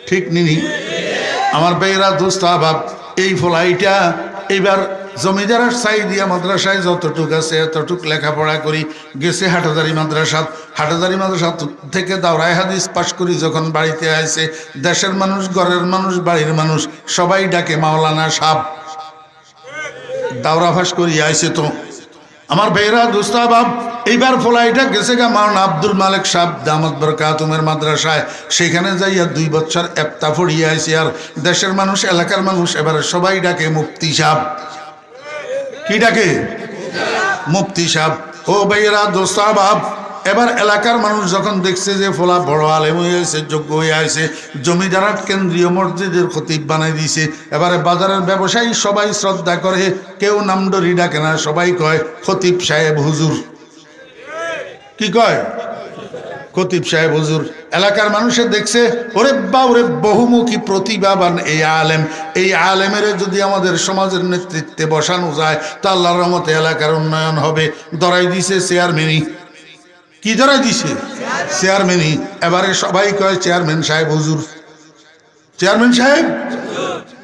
ঠিক নিনি? আমার বেয়েরা দোস্ত আবাব, এই ফলাইটা এইবার জমিদারের সাইদিয়া মাদ্রাসায় যতটুক আছে এতটুক লেখাপড়া করি গেছে হাটাজারি মাদ্রাসাত। হাটাজারি মাদ্রাসা থেকে দাওরায় হাদিস পাশ করি যখন বাড়িতে আসে, দেশের মানুষ, ঘরের মানুষ, বাড়ির মানুষ সবাই ডাকে মাওলানা সাহেব। দাওরা ফাঁস করি আইসে তো আমার ভাইরা দোস্তাবাব। এইবার ফলাইটা গেছে গা মাওলানা আব্দুল মালিক সাহেব দামাত বরকাতুমের মাদ্রাসায়। সেখানে যাইয়া 2 বছর এপ্তা পড়িয়ে আইসি। আর দেশের মানুষ, এলাকার মানুষ এবারে সবাই ডাকে মুফতি সাহেব। কি ডাকে? মুফতি সাহেব। ও ভাইরা দোস্তাবাব, এবার এলাকার মানুষ যখন দেখছে যে ফলা বড় আলেম হয়ে আছে, যোগ্য হয়ে আছে, জমিদারাত কেন্দ্রীয় মসজিদের খতিব বানাই দিয়েছে। এবারে বাজারের ব্যবসায়ী সবাই শ্রদ্ধা করে, কেউ নামডরি ডাকে না, সবাই কয় খতিব সাহেব হুজুর। কি কয়? খতিব সাহেব হুজুর এলাকার মানুষে দেখছে ওরে বা ওরে বহুমুখী প্রতিভাবান এই আলেম, এই আলেমের যদি আমাদের সমাজের নেতৃত্বে বসানো যায় তা আল্লাহর রহমতে এলাকার উন্নয়ন হবে। ধরাই দিছে চেয়ারম্যানই। কি ধরাই দিছে? চেয়ারম্যানই। এবারে সবাই কয় চেয়ারম্যান সাহেব হুজুর, চেয়ারম্যান সাহেব।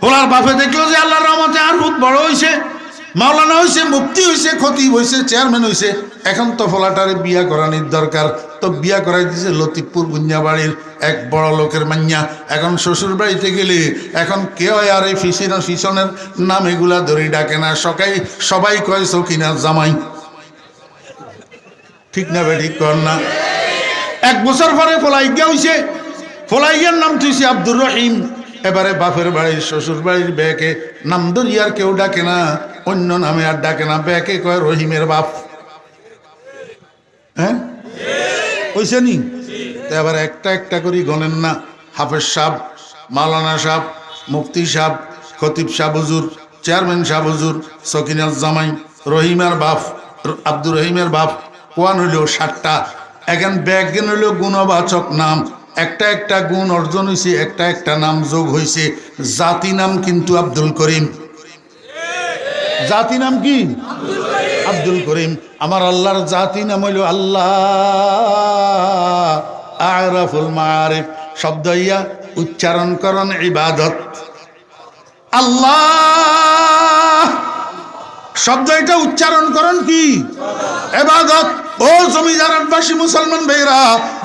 ওনার বাপে দেখলো যে আল্লাহর রহমতে আর বহুত বড় হয়েছে, মাওলানা হয়েছে, মুফতি হয়েছে, খতিব হয়েছে, চেয়ারম্যান হয়েছে। এখন তো ফলাটারে বিয়া করানির দরকার, তো বিয়া করাই দিয়েছে লতিফপুর গুঞ্জাবাড়ির এক বড় লোকের মাইয়া। এখন শ্বশুর বাড়িতে গেলে এখন কেউ আর এই ফিসনের নাম এগুলা ধরে ডাকে না, সবাই কয় সকিনা জামাই। ঠিক না ঠিক কর না? 1 বছর পরে ফলাইগা হয়েছে, ফলাইয়ার নাম তুইছে আব্দুর রহিম। এবারে বাপের বাড়ির শ্বশুর বাড়ির ব্যাকে নাম দরিয়ার কেউ ডাকে না, অন্য নামে আর ডাকে না, ব্যাকে কয় রহিমের বাপ। হ্যাঁ হয়েছে নি? এবার একটা একটা করি গণেন না। হাফেজ সাহেব, মাওলানা সাহেব, মুফতি সাহেব, খতিব সাহেব হুজুর, চেয়ারম্যান সাহেব হুজুর, সকিনার জামাই, রহিমের বাপ, আব্দুর রহিমের বাপ, কোয়ান হইল 7টা। এখন ব্যাগজ্ঞান হইল গুণবাচক নাম, একটা একটা গুণ অর্জন হয়েছে, একটা একটা নাম যোগ হয়েছে। জাতি নাম কিন্তু আব্দুল করিম। জাতি নাম কি? আব্দুল করিম। আমার আল্লাহর জাতি নাম হইল আল্লাহ আরাফুল মারিফ। শব্দ ইয়া উচ্চারণ করণ ইবাদত। আল্লাহ শব্দ এটা উচ্চারণ করণ কি? ইবাদত। ও জমিদারবাসী মুসলমান ভাইরা,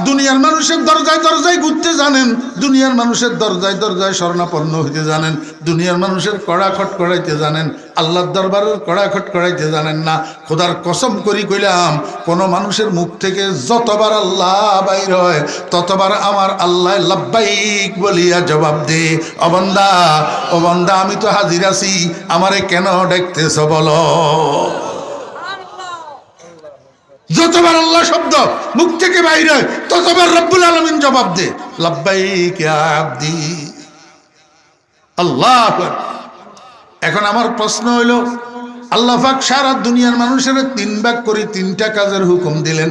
দুনিয়ার মানুষের দরজায় দরজায় ঘুরতে জানেন, দুনিয়ার মানুষের দরজায় দরজায় স্বর্ণাপন্ন হইতে জানেন, দুনিয়ার মানুষের কড়া খট করাইতে জানেন, আল্লাহর দরবারের কড়া খট করাইতে জানেন না। খোদার কসম করি কইলাম, কোন মানুষের মুখ থেকে যতবার আল্লাহ বাইর হয় ততবার আমার আল্লাহ লাব্বাইক বলিয়া জবাব দে, ও বান্দা, ও বান্দা, আমি তো হাজির আছি, আমারে কেন ডাকতেছ বলো? যতবার আল্লাহ শব্দ মুখ থেকে বাইরে ততবার রব্বুল আলামিন জবাব দে, লাব্বাইক ইয়া আব্দি। আল্লাহ। এখন আমার প্রশ্ন হইল, আল্লাহ পাক সারা দুনিয়ার মানুষের 3 ভাগ করে 3টা কাজের হুকুম দিলেন।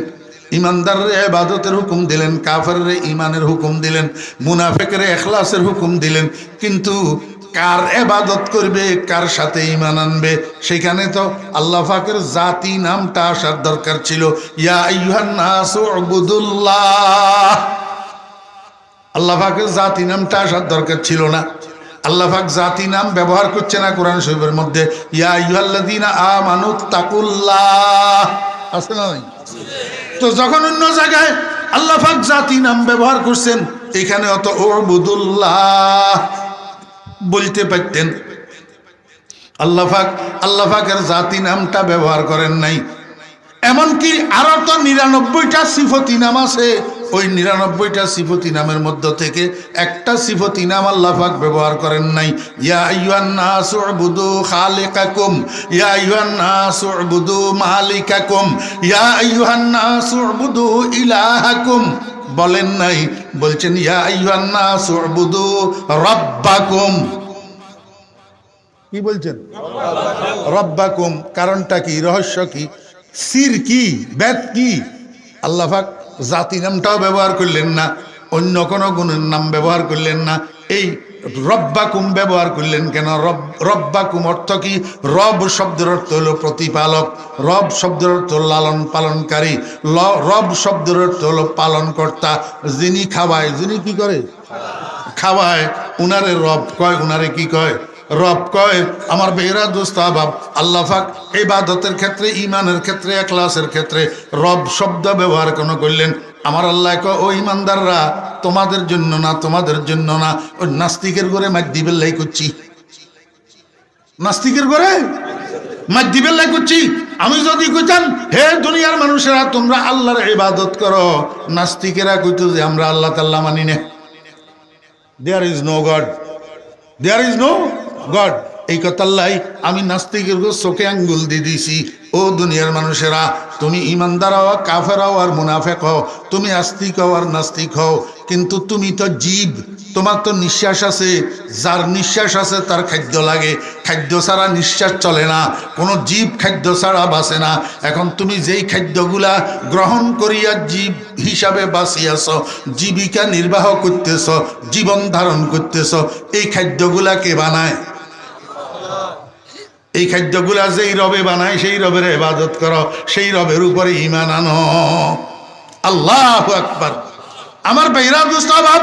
ইমানদারের ইবাদতের হুকুম দিলেন, কাফেরের ঈমানের হুকুম দিলেন, মুনাফিকের ইখলাসের হুকুম দিলেন। কিন্তু কার ইবাদত করবে, কার সাথে ঈমান আনবে, সেখানে তো আল্লাহ পাকের জাতি নামটা আসার দরকার ছিল। ইয়া আইয়ুহান নাসু উবুদুল্লাহ। আল্লাহ পাকের জাতি নামটা আসার দরকার ছিল না। আল্লাহ পাক জাতি নাম ব্যবহার করছে না কোরআন শরীফের মধ্যে। ইয়া আইয়ুহাল্লাযীনা আমানুত্তাকুল্লাহ আছে না? তো যখন অন্য জায়গায় আল্লাহ পাক জাতি নাম ব্যবহার করছেন, এখানে অত উবুদুল্লাহ বলতে পারতেন। আল্লাহ পাকের জাতি নামটা ব্যবহার করেন নাই। এমনকি আরো তো 99টা সিফতি নাম আছে, ওই 99টা সিফতি নামের মধ্য থেকে একটা সিফতি নাম আল্লাহ পাক ব্যবহার করেন নাই। ইয়া আইয়ুহান নাসু উবুদু খালিকাকুম, ইয়া আইয়ুহান নাসু উবুদু মালিকাকুম, ইয়া আইয়ুহান নাসু উবুদু ইলাহাকুম বলেন নাই, বলছেন ইয়া আইয়ুহান নাসু উবুদু রাব্বাকুম। কি বলছেন? রব্বাকুম। কারণটা কি? রহস্য কি? সির কি? বেদ কি? আল্লাহ পাক জাতি নামটাও ব্যবহার করলেন না, অন্য কোনো গুণের নাম ব্যবহার করলেন না, এই রব্বাকুম ব্যবহার করলেন কেন? রব্বাকুম অর্থ কি? রব শব্দের অর্থ হলো প্রতিপালক, রব শব্দের অর্থ লালন পালনকারী, রব শব্দের অর্থ হলো পালনকর্তা। যিনি খাওয়ায়, যিনি কি করে? খাওয়ায়, উনারে রব কয়। উনারে কি কয়? রব কয়। আমার বেহরা দোস্ত আবাব, আল্লাহ পাক ইবাদতের ক্ষেত্রে, ঈমানের ক্ষেত্রে, ইখলাসের ক্ষেত্রে রব শব্দ ব্যবহার কেন করলেন? আমার আল্লাহ কয়, ও ঈমানদাররা, তোমাদের জন্য না, তোমাদের জন্য না, ওই নাস্তিকের ঘরে মাদ্দি বেল্লাই করছি, নাস্তিকের ঘরে মাদ্দি বেল্লাই করছি। আমি যদি কইতাম, হে দুনিয়ার মানুষেরা তোমরা আল্লাহর ইবাদত করো, নাস্তিকেরা কইতো যে আমরা আল্লাহ তাআলা মানি না, there is no God, there is no God. এই কথা আল্লাহ আমি নাস্তিকের চোখে আঙ্গুল দিয়ে দিয়েছি। ও দুনিয়ার মানুষেরা, তুমি ইমানদার হও, কাফের হও আর মুনাফেক হও, তুমি আস্তিক হও আর নাস্তিক হও, কিন্তু তুমি তো জীব, তোমার তো নিঃশ্বাস আছে। যার নিঃশ্বাস আছে তার খাদ্য লাগে, খাদ্য ছাড়া নিঃশ্বাস চলে না। কোনো জীব খাদ্য ছাড়া বাঁচে না। এখন তুমি যেই খাদ্যগুলা গ্রহণ করিয়া জীব হিসাবে বাঁচিয়াছ, জীবিকা নির্বাহ করতেছ, জীবন ধারণ করতেছ, এই খাদ্যগুলা কে বানায়? এই খাদ্যগুলা যেই রবে বানায় সেই রবের ইবাদত করো, সেই রবের উপরে ঈমান আনো। আল্লাহু আকবার। আমার ভাইরা দুস্তাবাব,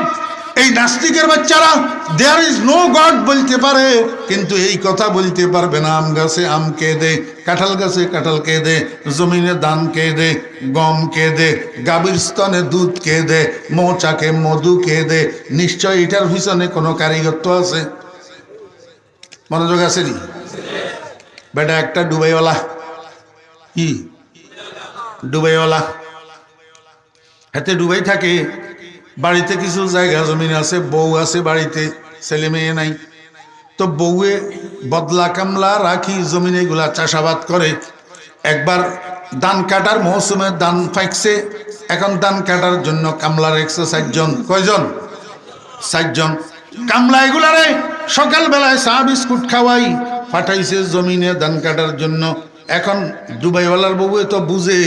এই নাস্তিকের বাচ্চারা দেয়ার ইজ নো গড বলতে পারে, কিন্তু এই কথা বলতে পারবে না আম গাছে আম কে দে, কাঁঠাল গাছে কাঁঠাল কে দে, জমিনে ধান কে দে, গম কে দে, গাভীর স্তনে দুধ কে দে, মৌচাকে মধু কে দে। নিশ্চয় এটার পিছনে কোনো কারিগরত্ব আছে। মনোযোগ আছে নি? বেটা একটা ডুবাইওয়ালা, কি ডুবাইওয়ালা, হাতে ডুবাই থাকে। বাড়িতে কিছু জায়গা জমিন আছে, বউ আছে বাড়িতে, ছেলে মেয়ে নাই। তো বউয়ে বদলা কামলা রাখি জমিনে এগুলা চাষাবাদ করে। একবার ধান কাটার মৌসুমে ধান ফাইকছে, এখন ধান কাটার জন্য কামলা রেখছে 4 জন। কয়জন? 4 জন। কামলা এগুলারে সকালবেলায় চা বিস্কুট খাওয়াই পাঠাইছে জমিনে ধান কাটার জন্য। এখন ডুবাইওয়ালার বউয়ে তো বুঝে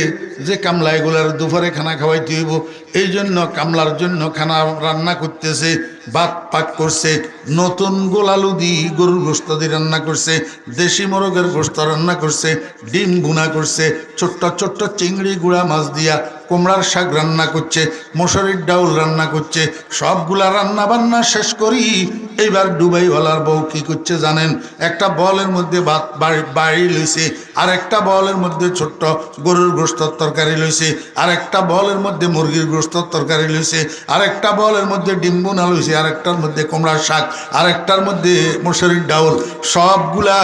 যে কামলা এগুলার দুপুরে খানা খাওয়াইতে হইব, এই জন্য কামলার জন্য খানা রান্না করতেছে। ভাত পাক করছে, নতুন গোলালু দি গরুর গোস্ত দিয়ে রান্না করছে, দেশি মোরগের গোস্ত রান্না করছে, ডিম গুনা করছে, ছোট্ট ছোট্ট চিংড়ি গুঁড়া মাছ দিয়া কুমড়ার শাক রান্না করছে, মসুরির ডাউল রান্না করছে। সবগুলা রান্না বান্না শেষ করি এইবার ডুবাইওয়ালার বউ কি করছে জানেন? একটা বলের মধ্যে ভাত বাড়ি লইছে, আর একটা বলের মধ্যে ছোট্ট গরুর গোস্তর তরকারি লইছে, আর একটা বলের মধ্যে মুরগির গোস্তর তরকারি লইছে, আর একটা বলের মধ্যে ডিম বোনা লইছে, আর একটার মধ্যে কুমড়ার শাক, আর একটার মধ্যে মসুরির ডাউল। সবগুলা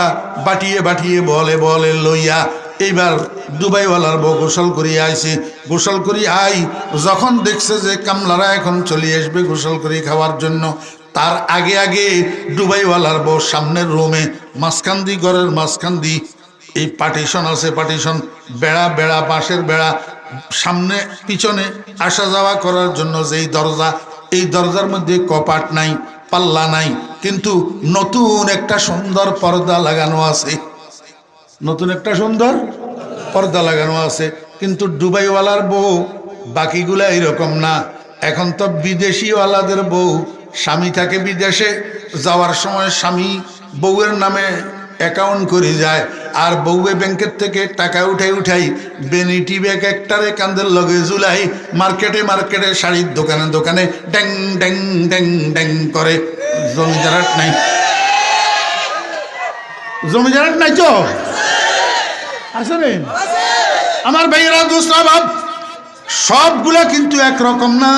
বাটিয়ে বাটিয়ে বলে বলে লইয়া এইবার ডুবাইওয়ালার বউ গোসল করিয়া আইছে। গোসল করি আই যখন দেখছে যে কামলারা এখন চলে আসবে গোসল করি খাওয়ার জন্য, তার আগে আগে ডুবাইওয়ালার বউ সামনের রুমে মাঝখান্দি, ঘরের মাঝখান্দি এই পার্টিশন আছে, পার্টিশন বেড়া, বেড়া বাঁশের বেড়া, সামনে পিছনে আসা যাওয়া করার জন্য যেই দরজা, এই দরজার মধ্যে কপাট নাই, পাল্লা নাই, কিন্তু নতুন একটা সুন্দর পর্দা লাগানো আছে। নতুন একটা সুন্দর পর্দা লাগানো আছে। কিন্তু ডুবাইওয়ালার বউ বাকিগুলা এরকম না। এখন তো বিদেশিওয়ালাদের বউ, স্বামী থাকে বিদেশে, যাওয়ার সময় স্বামী বউয়ের নামে অ্যাকাউন্ট করে যায়, আর বউয়ে ব্যাংকের থেকে টাকা উঠাই বেনিটি ব্যাগ একটারে কান্দের লগে ঝুলাই মার্কেটে মার্কেটে, শাড়ির দোকানে দোকানে ড্যাং ড্যাং ড্যাং ড্যাং করে। জমিদারাট নাই? জমিদারাট নাই তো আছে রে আমার ভাইয়েরা দুস্তাবাব। সবগুলা কিন্তু একরকম না।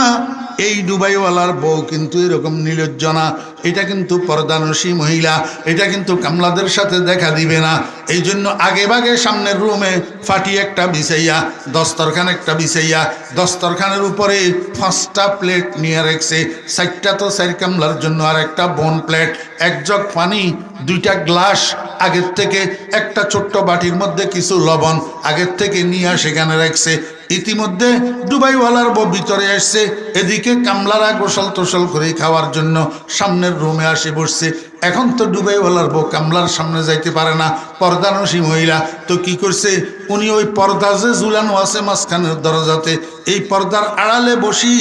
এই ডুবাইওয়ালার বউ কিন্তু এরকম নির্লজ্জ না। এটা কিন্তু পর্দানসী মহিলা, এটা কিন্তু কামলাদের সাথে দেখা দিবে না। এই জন্য আগে ভাগে সামনের রুমে ফাটি একটা বিছাইয়া, দস্তরখান একটা বিছাইয়া, দস্তরখানের উপরে 5টা প্লেট নিয়ে রাখছে। 4টা তো 4 কামলার জন্য, আর একটা বোন প্লেট, 1 জগ পানি, 2টা গ্লাস আগের থেকে, একটা ছোট্ট বাটির মধ্যে কিছু লবণ আগের থেকে নিয়ে সেখানে রাখছে। ইতিমধ্যে ডুবাইওয়ালার বউ ভিতরে আসছে, এদিকে কামলারা গোসল টোসল করে খাওয়ার জন্য সামনের রুমে আসে বসছে। এখন তো ডুবাইওয়ালার বউ কামলার সামনে যাইতে পারে না, পর্দানসী মহিলা। তো কি করছে উনি, ওই পর্দা যে ঝুলানো আছে মাঝখানের দরজাতে, এই পর্দার আড়ালে বসি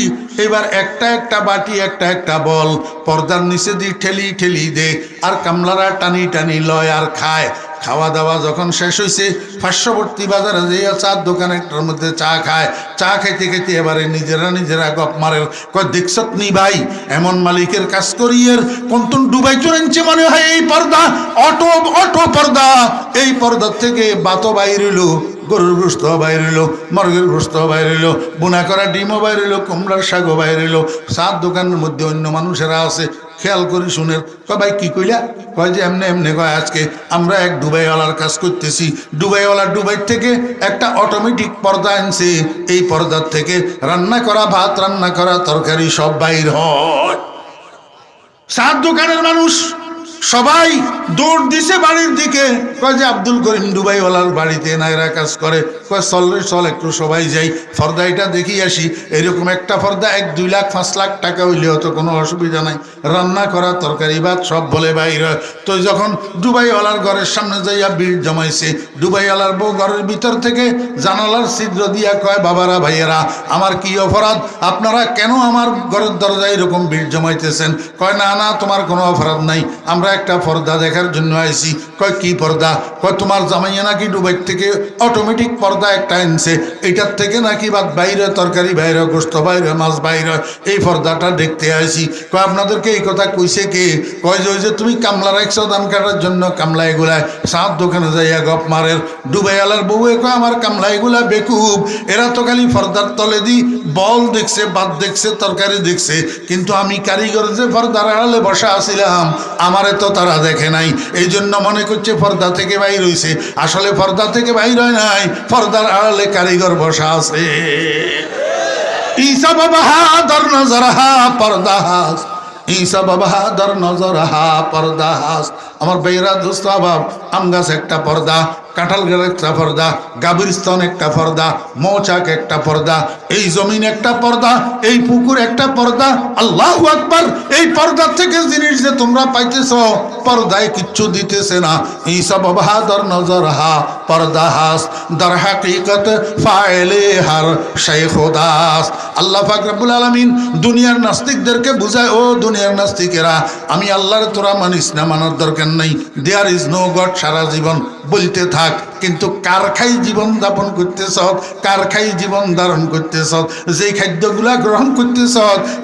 এবার একটা একটা বাটি, একটা একটা বল পর্দার নিচে দিয়ে ঠেলি ঠেলি দে, আর কামলারা টানি টানি লয় আর খায়। খাওয়া দাওয়া যখন শেষ হয়েছে, পার্শ্ববর্তী বাজারে যে চার দোকানেরটার মধ্যে চা খায়। চা খাইতে খাইতে এবারে নিজেরা গপ মারে, কয় দেখছত নি ভাই, এমন মালিকের কাজ করিয়ের কন্তন ডুবাই চলেছে মনে হয় এই পর্দা, অটো অটো পর্দা, এই পর্দার থেকে বাতো বাইর হইল, গরুর গোস্ত বাইর হইল, মুরগির গোস্ত বাইর হইল, বোনা করা ডিমও বাইর হইল, কুমড়ার শাকও বাইর হইল। চার দোকানের মধ্যে অন্য মানুষেরা আছে, খেয়াল করি শুনের। কয় ভাই কি কইলা? কয় যে এমনি এমনি। কয় আজকে আমরা এক ডুবাইওয়ালার কাজ করতেছি, ডুবাইওয়ালা দুবাই থেকে একটা অটোমেটিক পর্দা আনছে, এই পর্দার থেকে রান্না করা ভাত, রান্না করা তরকারি সব বাইর হয়। চার দোকানের মানুষ সবাই দৌড় দিছে বাড়ির দিকে, কয় যে আব্দুল করিম দুবাইওয়ালার বাড়িতে নাইরা কাজ করে, কয় চল রে চল একটু সবাই যাই, ফর্দা এটা দেখি আসি। এরকম একটা ফর্দা 1-2 লাখ 5 লাখ টাকা হইলেও তো কোনো অসুবিধা নাই, রান্না করা তরকারি ভাত সব বলে বাইরে। তো যখন দুবাইওয়ালার ঘরের সামনে যাইয়া ভিড় জমাইছে, দুবাইওয়ালার বউ ঘরের ভিতর থেকে জানালার ছিদ্র দিয়া কয়, বাবারা ভাইয়েরা, আমার কি অপরাধ, আপনারা কেন আমার ঘরের দরজায় এরকম ভিড় জমাইতেছেন? কয় না না, তোমার কোনো অপরাধ নাই, আমরা একটা পর্দা দেখার জন্য আইছি। কয় কি পর্দা? কয় তোমার জামাইয়া নাকি দুবাই থেকে অটোমেটিক পর্দা একটা আনছে, এটার থেকে নাকি ভাত বাইরে, তরকারি বাইরে, গোস্ত বাইরে, মাছ বাইরে, এই পর্দাটা দেখতে আইছি। কয় আপনাদেরকে এই কথা কইছে কে? কয় যে ওই যে তুমি কামলা রাখছো ধান কাটার জন্য, কামলা এগুলায় সাত দোকানে যাইয়া গপ মারের। দুবাইওয়ালার বউয়ে কয়, আমার কামলা এগুলা বেকুব, এরা তো খালি পর্দার তলে দি বল দেখছে, ভাত দেখছে, তরকারি দেখছে, কিন্তু আমি কারিগর যে পর্দার আড়ালে বসা আছিলাম, আমারে তো তারা দেখে নাই, এই জন্য মনে করছে পর্দা থেকে বাইর হইছে। আসলে পর্দা থেকে বাইর হয় নাই, পর্দার আড়ালে কারিগর বসা আছে। ঈসা বাহাদুর নজরহা পর্দাহাস, ঈসা বাহাদুর নজরহা পর্দাহাস। আমার বেইরা দোস্ত আবাব, আম গাছ একটা পর্দা, কাঁঠাল গাছ একটা পর্দা, গাবিরস্তান একটা পর্দা, মৌচাক একটা পর্দা, এই জমিন একটা পর্দা, এই পুকুর একটা পর্দা। আল্লাহু আকবার! এই পর্দা থেকে জিনিস যে তোমরা পাইতেছ, পর্দায় কিচ্ছু দিতেছে না। ঈসা বাহাদুর নজরহা পর্দাহাস, দর হাকিকত ফাইলে হার শাইখ দাস। আল্লাহ পাক রব্বুল আলামিন দুনিয়ার নাস্তিকদেরকে বুঝায়, ও দুনিয়ার নাস্তিকেরা, আমি আল্লাহর তোরা মানিস না, মানার দরকার নাই, দেয়ার ইজ নো গড, সারা জীবন বলতে থাক, কিন্তু কার খাই জীবন যাপন করতেছ, কার খাই জীবন ধারণ করতেছ, যেই খাদ্যগুলা গ্রহণ করতেছ,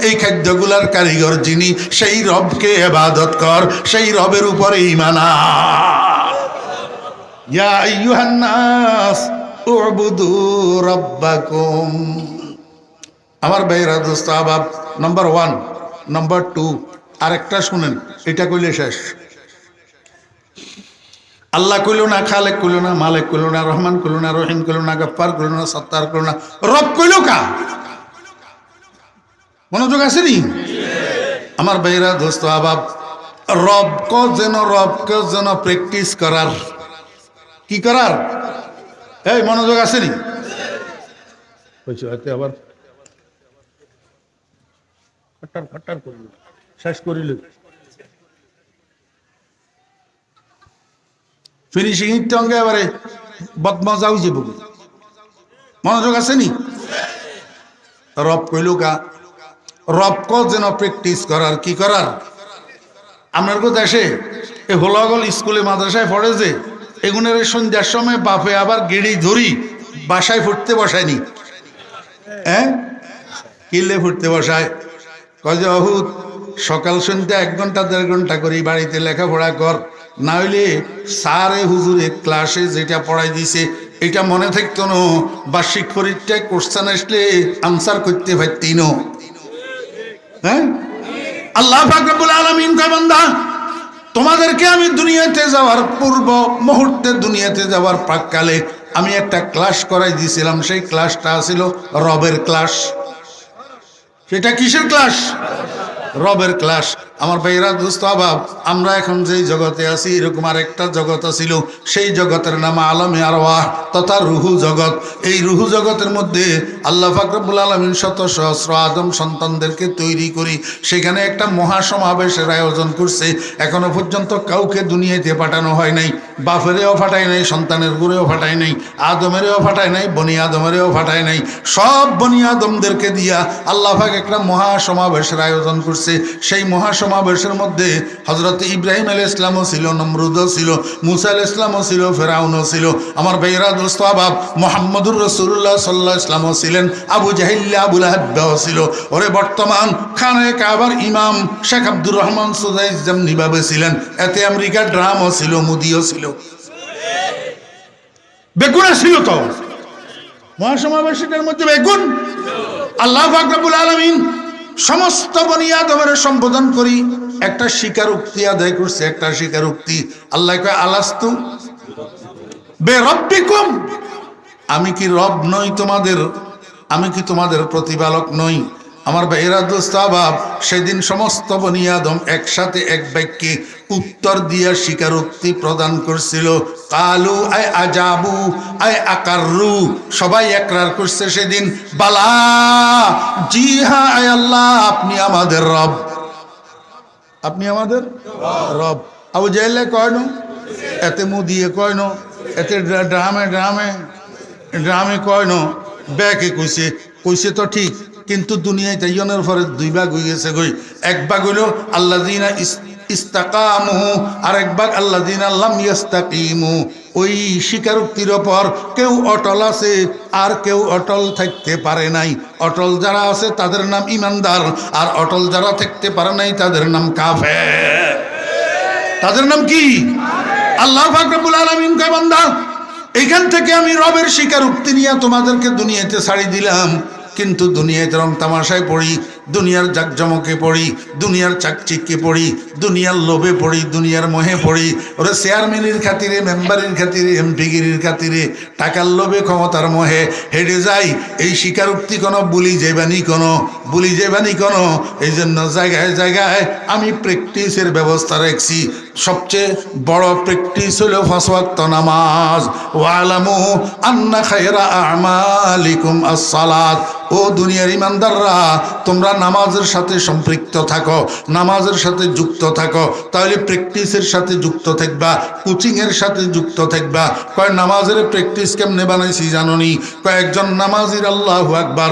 এই খাদ্যগুলার কারিগর যিনি, সেই রবকে ইবাদত কর, সেই রবের উপরে ঈমান আন। ইয়া আইয়ুহান নাস উবুদু রাব্বাকুম। আমার ভাইরা দোস্ত আবাব, নাম্বার 1, নাম্বার 2, আরেকটা শুনেন, এটা কইলে শেষ। আল্লাহ কইল না, খালেক কইল না, মালিক কইল না, রহমান কইল না, রহিম কইল না, গফফার কইল না, সত্তার কইল না, রব কইল কা? মনোযোগ আছে নি আমার ভাইরা দোস্ত আবাব? রবকে যেন প্র্যাকটিস করার, কি করার? এই মনোযোগ আছে নি? আবার ফাটার করল, শেষ করিল, ফিনিশিং অঙ্গে এবারে বদমজাও যাব। মনোযোগ আছে নি? রব কইল কা? রবকে যেন প্র্যাকটিস করার, কি করার? আপনার দেশে এ হোলাগল স্কুলে মাদ্রাসায় পড়ে যে, এগুনের সন্ধ্যার সময় বাপে আবার গেড়ি ধরি বাসায় ফুটতে বসায়নি, হ্যাঁ? কিলে ফুটতে বসায়, কয় যে অহুত সকাল সন্ধ্যা 1 ঘন্টা 1.5 ঘন্টা করে বাড়িতে লেখাপড়া কর, না হইলে স্যারে হুজুরে ক্লাসে যেটা পড়াই দিছে এটা মনে থাকতো না, বার্ষিক পরীক্ষায় কোশ্চেন আসলে আনসার করতে পারতি না। হ্যাঁ, আল্লাহ পাক রব্বুল আলামিন কয়, বান্দা তোমাদেরকে আমি দুনিয়াতে যাওয়ার পূর্ব মুহূর্তে, দুনিয়াতে যাওয়ার প্রাককালে আমি একটা ক্লাস করাই দিয়েছিলাম। সেই ক্লাসটা ছিল রবের ক্লাস। সেটা কিসের ক্লাস? রবের ক্লাস। আমার ভাইরা দোস্ত আবাব, আমরা এখন যেই জগতে আছি এরকম আরেকটা জগৎ ছিল, সেই জগতের নাম আলমে আরওয়াহ তথা রুহু জগৎ। এই রুহু জগতের মধ্যে আল্লাহ পাক রব্বুল আলামিন শত সহস্র আদম সন্তানদেরকে তৈরি করি সেখানে একটা মহাসমাবেশের আয়োজন করছে। এখনো পর্যন্ত কাউকে দুনিয়াতে পাঠানো হয় নাই, বাপেরেও ফাটায় নাই, সন্তানের গুরেও ফাটায় নাই, আদমেরও ফাটায় নাই, বনি আদমেরও ফাটায় নাই, সব বনি আদমদেরকে দিয়া আল্লাহ পাক একটা মহাসমাবেশের আয়োজন করছে। সেই মহাসমাবেশের মধ্যে হযরত ইব্রাহিম আলাইহিস সালামও ছিল, নমরুদও ছিল, মুসা আলাইহিস সালামও ছিল, ফেরাউনও ছিল। আমার ভাইরা দোস্ত আবাব, মুহাম্মদুর রাসূলুল্লাহ সাল্লাল্লাহু আলাইহি ওয়াসাল্লামও ছিলেন, আবু জাহিল আবু লাহাবও ছিল। ওরে বর্তমান খানে কাবার ইমাম শেখ আব্দুর রহমান সুদাইস যেমনিভাবে ছিলেন, এতে আমেরিকার ড্রামও ছিল, মুদিও ছিল, বেগুন ছিল। তো মহাসমাবেশের মধ্যে বেগুন আল্লাহ পাক রব্বুল আলামিন সমস্ত বনি আদমের সম্বোধন করি একটা স্বীকারোক্তি আদায় করছে, একটা স্বীকারোক্তি। আল্লাহ কয়, আলাস্তু বিরাব্বিকুম, আমি কি রব নই তোমাদের? আমি কি তোমাদের প্রতিপালক নই? আমার ভাইয়েরা দোস্ত আবাব, সেদিন সমস্ত বনি আদম একসাথে এক বাক্যে উত্তর দিয়া স্বীকারোক্তি প্রদান করছিল। কালু আয় আজাবু আয় আকাররু, সবাই একরার করছে সেদিন, বালা, জি হ্যাঁ আয় আল্লাহ, আপনি আমাদের রব, আপনি আমাদের রব। আবু জাহেলে কয় না, এতে মুদিয়ে কয় না, এতে ড্রামে ড্রামে ড্রামে কয় না, ব্যাকে কইছে, কইছে তো ঠিক, কিন্তু দুনিয়ায় তাইয়নের পরে দুই ভাগ হয়ে গেছে গই। এক ভাগ হইল আল্লাযিনা ইস্তাকামু, আর এক ভাগ আল্লাযিনা লাম ইস্তাকিমু। ওই স্বীকারোক্তির ওপর কেউ অটল আছে আর কেউ অটল থাকতে পারে নাই। অটল যারা আছে তাদের নাম ইমানদার, আর অটল যারা থাকতে পারে নাই তাদের নাম কাফের। তাদের নাম কি? আল্লাহ পাক রব্বুল আলামিন কয়, বান্দা, এইখান থেকে আমি রবের স্বীকারোক্তি নিয়ে তোমাদেরকে দুনিয়াতে ছাড়ি দিলাম, কিন্তু দুনিয়াতে রং তামাশায় পড়ি, দুনিয়ার জাকজমকে পড়ি, দুনিয়ার চাকচিক্যে পড়ি, দুনিয়ার লোভে পড়ি, দুনিয়ার মোহে পড়ি। ওরা চেয়ারম্যানের খাতিরে, মেম্বারের খাতিরে, এমপিগিরির খাতিরে, টাকার লোভে, ক্ষমতার মোহে হেঁটে যাই। এই স্বীকারোক্তি কোনো বুলি যাইবানি, কোনো এই জন্য জায়গায় জায়গায় আমি প্র্যাকটিসের ব্যবস্থা রাখছি। সবচেয়ে বড় প্র্যাকটিস হলো 5 ওয়াক্ত নামাজ। ওয়ালামু আন্না খায়রা আমালিকুম আস-সালাত। ও দুনিয়ার ইমানদাররা, তোমরা নামাজের সাথে সম্পৃক্ত থাকো, নামাজের সাথে যুক্ত থাকো, তাহলে প্র্যাকটিসের সাথে যুক্ত থাকবা, কোচিংয়ের সাথে যুক্ত থাকবা। কয় নামাজের প্র্যাকটিস কেমনে বানাইছি জানোনি? কয়েকজন নামাজির আল্লাহু আকবার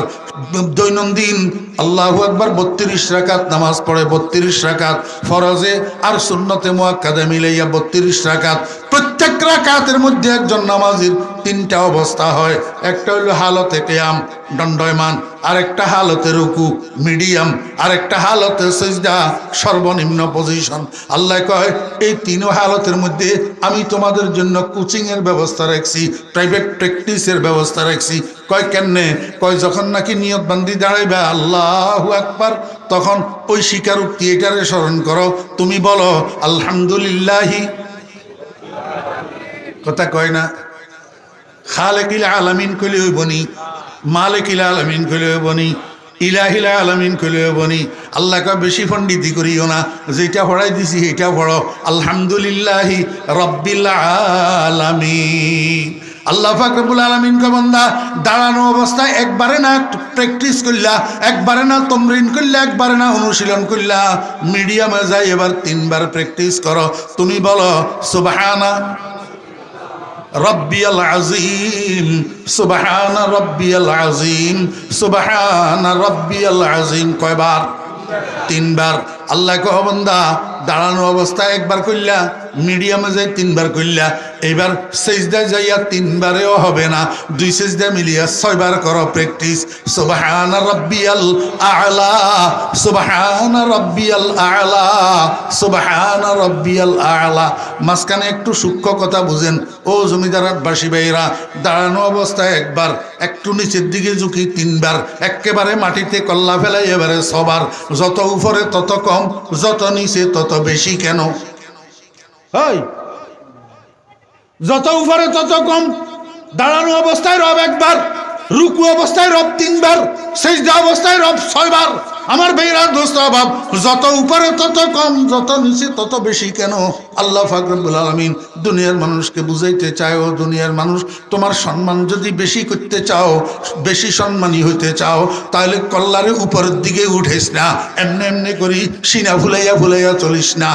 দৈনন্দিন আল্লাহু আকবার 32 রাকাত নামাজ পড়ে, 32 রাকাত ফরজে আর সুন্নতে মুআক্কাদা মিলাইয়া 32 রাকাত। প্রত্যেক রাকাতের মধ্যে একজন নামাজির 3টা অবস্থা হয়। একটা হলো হালতে কিয়াম, দণ্ডায়মান, আরেকটা হালতে রুকু মিডিয়াম, আরেকটা হালতে সিজদা সর্বনিম্ন পজিশন। আল্লাহ কয়, এই 3 হালতের মধ্যে আমি তোমাদের জন্য কোচিংয়ের ব্যবস্থা রাখছি, প্রাইভেট প্র্যাকটিসের ব্যবস্থা রাখছি। কয় কেমনে? কয় যখন নাকি নিয়ত বান্দি দাঁড়াইবে আল্লাহু আকবার, তখন ওই স্বীকারোক্তি এটারে স্মরণ করো। তুমি বলো আলহামদুলিল্লাহি, কথা কয় না, খালেকিল আলামিন কইলে হইবনি, মালিকিল আলামিন কইলে হইবনি, ইলাহিল আলামিন কইলে হইবনি। আল্লাহ কয় বেশি পণ্ডিতি করিও না, যেটা পড়াই দিছি এটা পড়ো, আলহামদুলিল্লাহি রাব্বিল আলামিন। আল্লাহ পাক রব্বুল আলামিন কয়, বান্দা, দাঁড়ানো অবস্থায় একবারে না প্র্যাকটিস করলা, একবারে না তমরিন করলা, একবারে না অনুশীলন করলা, মিডিয়ামে যাই এবার 3বার প্র্যাকটিস করো। তুমি বলো সুবহানা রব্বিয়াল আযীম, সুবহানা রব্বিয়াল আযীম, সুবহানা রব্বিয়াল আযীম। কয়বার? 3বার। আল্লাহ কয়, বান্দা, দাঁড়ানো অবস্থায় একবার কইলা, মিডিয়ামে যাই 3বার কইলা, এইবার সিজদায় যাইয়া 3বারেও হবে না, 2 সিজদা মিলিয়া 6বার করো প্র্যাকটিস। সুবহানা রাব্বিয়াল আ'লা, সুবহানা রাব্বিয়াল আ'লা, সুবহানা রাব্বিয়াল আ'লা। মাঝখানে একটু সূক্ষ্ম কথা বুঝেন ও জমিদারবাসী ভাইরা, দাঁড়ানো অবস্থায় একবার, একটু নিচের দিকে ঝুঁকি 3বার, একেবারে মাটিতে কল্লা ফেলাই এবারে 6বার। যত উপরে তত কম, যত নিচে তত বেশি। কেন? যত উপরে তত কম। দাঁড়ানো অবস্থায় রব একবার, রুকু অবস্থায় রব 3বার, সিজদা অবস্থায় রব 6বার। আমার ভাইরা দোস্ত অভাব, যত উপরে তত কম, যত নিচে তত বেশি। কেন? আল্লাহ পাক রব্বুল আলামিন দুনিয়ার মানুষকে বুঝাইতে চায়, ও দুনিয়ার মানুষ, তোমার সম্মান যদি বেশি করতে চাও, বেশি সম্মানী হইতে চাও, তাহলে কল্লারে উপরের দিকে উঠেস না, এমনি এমনি করি সিনা ফুলাইয়া ফুলাইয়া চলিস না।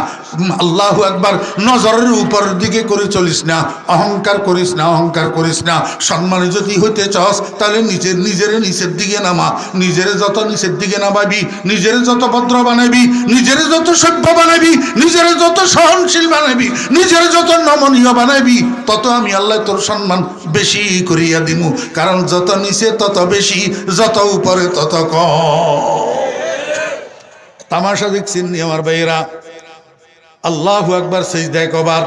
আল্লাহু আকবার নজরের উপরের দিকে করে চলিস না, অহংকার করিস না, অহংকার করিস না। সম্মানী যদি হইতে চাস তাহলে নিজের নিচের দিকে নামা। নিজের যত নিচের দিকে নামাবি, নিজের যত ভদ্র বানাবি, নিজের যত সভ্য বানাবি, নিজের যত সহনশীল বানাবি, নিজের যত নমনীয় বানাবি, তত আমি আল্লাহ তোর সম্মান বেশি করিয়া দিমু। কারণ যত নিচে তত বেশি, যত উপরে তত কম। তামাশা দেখছেন আমার ভাইয়েরা? আল্লাহু আকবার সিজদায় কয়বার?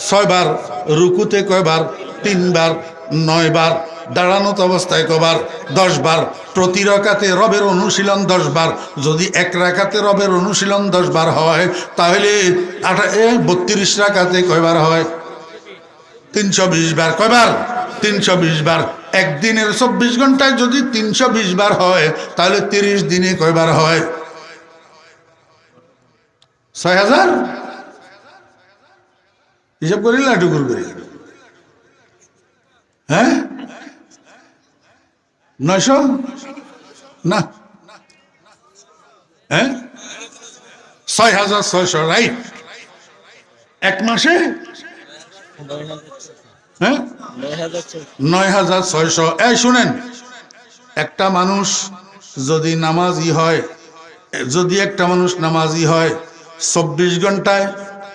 6বার। রুকুতে কয়বার? 3বার। 9বার। দাঁড়ানো অবস্থায় কয়বার? 10বার। প্রতি রাকাতে রবের অনুশীলন 10বার। যদি এক রাকাতে রবের অনুশীলন 10বার হয়, তাহলে 32 রাকাতে কয়বার হয়? 320 বার। কয়বার? 320 বার। একদিনের 24 ঘন্টায় যদি 320 বার হয় তাহলে 30 দিনে কয়বার হয়? 6000। হিসাব করি না টুকুর করি। হ্যাঁ 900 না, হ্যাঁ 6600, রাইট। এক মাসে হ্যাঁ 9600। এই শুনেন, একটা মানুষ যদি নামাজি হয়, যদি একটা মানুষ নামাজি হয় 24 ঘন্টায়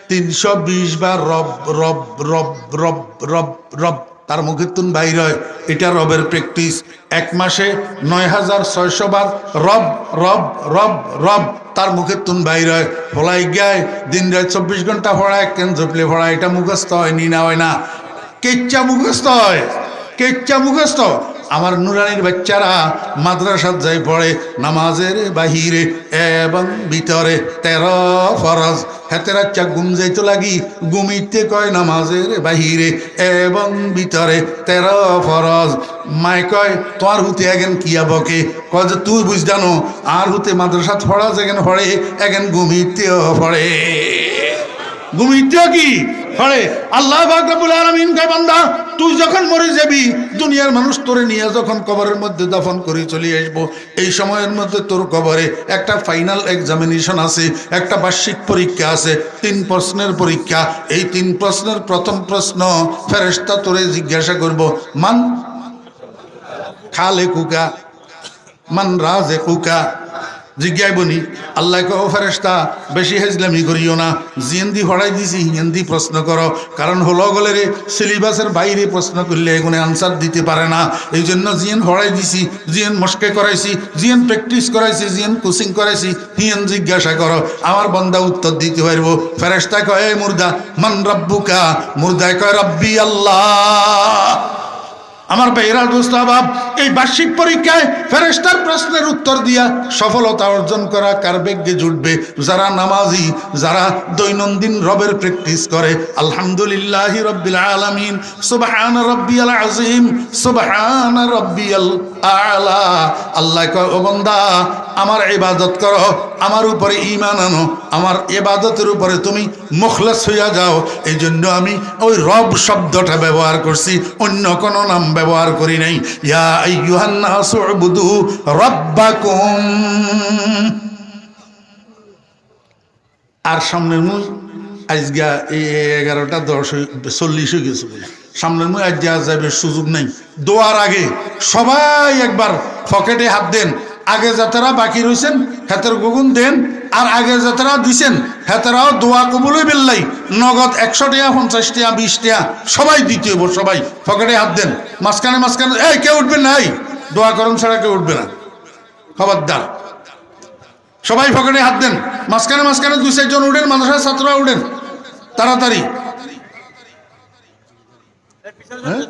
320 বার রব রব রব রব রব রব তার মুখের তুন বাইর হয়, এটা রবের প্র্যাকটিস। এক মাসে 9600 বার রব রব রব রব তার মুখের তুন বাইর হয়। ফলাই গায় দিন রাত 24 ঘন্টা ফড়ায়, কেন জপলে ফড়ায়, এটা মুখস্থ হয় নি না হয় না? কেচ্চা মুখস্থ হয়, কেচ্চা মুখস্থ। আমার নুরানির বাচ্চারা মাদ্রাসাত যাই পড়ে, নামাজের বাহিরে এবং ভিতরে 13 ফরজ। হাতের আচ্ছা ঘুম যাইতো লাগি, ঘুমিতে কয় নামাজের বাহিরে এবং ভিতরে 13 ফরজ। মায় কয় তোর হুতে এগেন কিয়া বকে, কয় যে তুই বুঝ জানো আর হুতে মাদ্রাসাত পড়া যেগেন পড়ে এগেন ঘুমিতেও পড়ে, ঘুমিতেও কি পড়ে। আল্লাহ পাক রব্বুল আলামিন কয় বান্দা তুই যখন মরে যাবি, দুনিয়ার মানুষ তোরে নিয়ে যখন কবরের মধ্যে দাফন করে চলে আসবো, এই সময়ের মধ্যে তোর কবরে একটা ফাইনাল এক্সামিনেশন আছে, একটা বার্ষিক পরীক্ষা আছে, 3 প্রশ্নের পরীক্ষা। এই 3 প্রশ্নের প্রথম প্রশ্ন ফেরেশতা তোরে জিজ্ঞাসা করব, মান খালেকুকা মান রাযিকুকা। জিজ্ঞাইবনি আল্লাহ কও ফেরেশতা বেশি হেজলামি করিও না, জিয়েন্দি হড়াই দিছি হিয়েন্দি প্রশ্ন করো, কারণ হলো গলে রে সিলেবাসের বাইরে প্রশ্ন করলে এগুলো আনসার দিতে পারে না, এই জন্য জিয়েন হড়াই দিছি, জিয়েন মস্কে করাইছি, জিয়েন প্র্যাকটিস করাইছি, জিয়েন কোচিং করাইছি, হিয়েন জিজ্ঞাসা করো, আমার বান্দা উত্তর দিতে পারবো। ফেরেশতা কয় মুর্দা মান রাব্বুকা, মুর্দায় কয় রাব্বি আল্লাহ। আমার ভাইয়েরা দোস্ত আবাব, এই বার্ষিক পরীক্ষায় ফেরেশতার প্রশ্নের উত্তর দিয়া সফলতা অর্জন করা কার ভাগ্যে জুটবে? যারা নামাজি, যারা দৈনন্দিন রবের প্র্যাকটিস করে। আলহামদুলিল্লাহি রাব্বিল আলামিন, সুবহান রাব্বিয়াল আযীম, সুবহান রাব্বিয়াল আলা। আল্লাহ কয় ও বান্দা আমার ইবাদত করো, আমার উপরে ঈমান আনো, আমার ইবাদতের উপরে তুমি মুখলেস হইয়া যাও। এই জন্য আমি ওই রব শব্দটা ব্যবহার করছি, অন্য কোনো নাম ব্যবহার করি নাই। ইয়া আইয়ুহান নাসু উবুদু রাব্বাকুম। আর সামনের মুই আজগা এই 11:10 হয়ে গেছে বলে সামনের মুই আজ যাবে সুযোগ নাই। দোয়ার আগে সবাই একবার পকেটে হাত দেন। আগে যাতারা বাকি রয়েছেন হেতের গুগুন দেন, আর আগে যাতারা দিছেন হেতারাও দোয়া কবুলই বেল্লাই নগদ 100 টাকা 50 টাকা 20 টাকা সবাই দিতে হইব। সবাই পকেটে হাত দেন, মাঝখানে মাঝখানে এই কেউ উঠবেন না, এই দোয়া করুন ছাড়া কেউ উঠবে না, খবরদার। সবাই পকেটে হাত দেন, মাঝখানে মাঝখানে 2-4 জন উঠেন, মাদ্রাসার ছাত্ররা উঠেন তাড়াতাড়ি। হ্যাঁ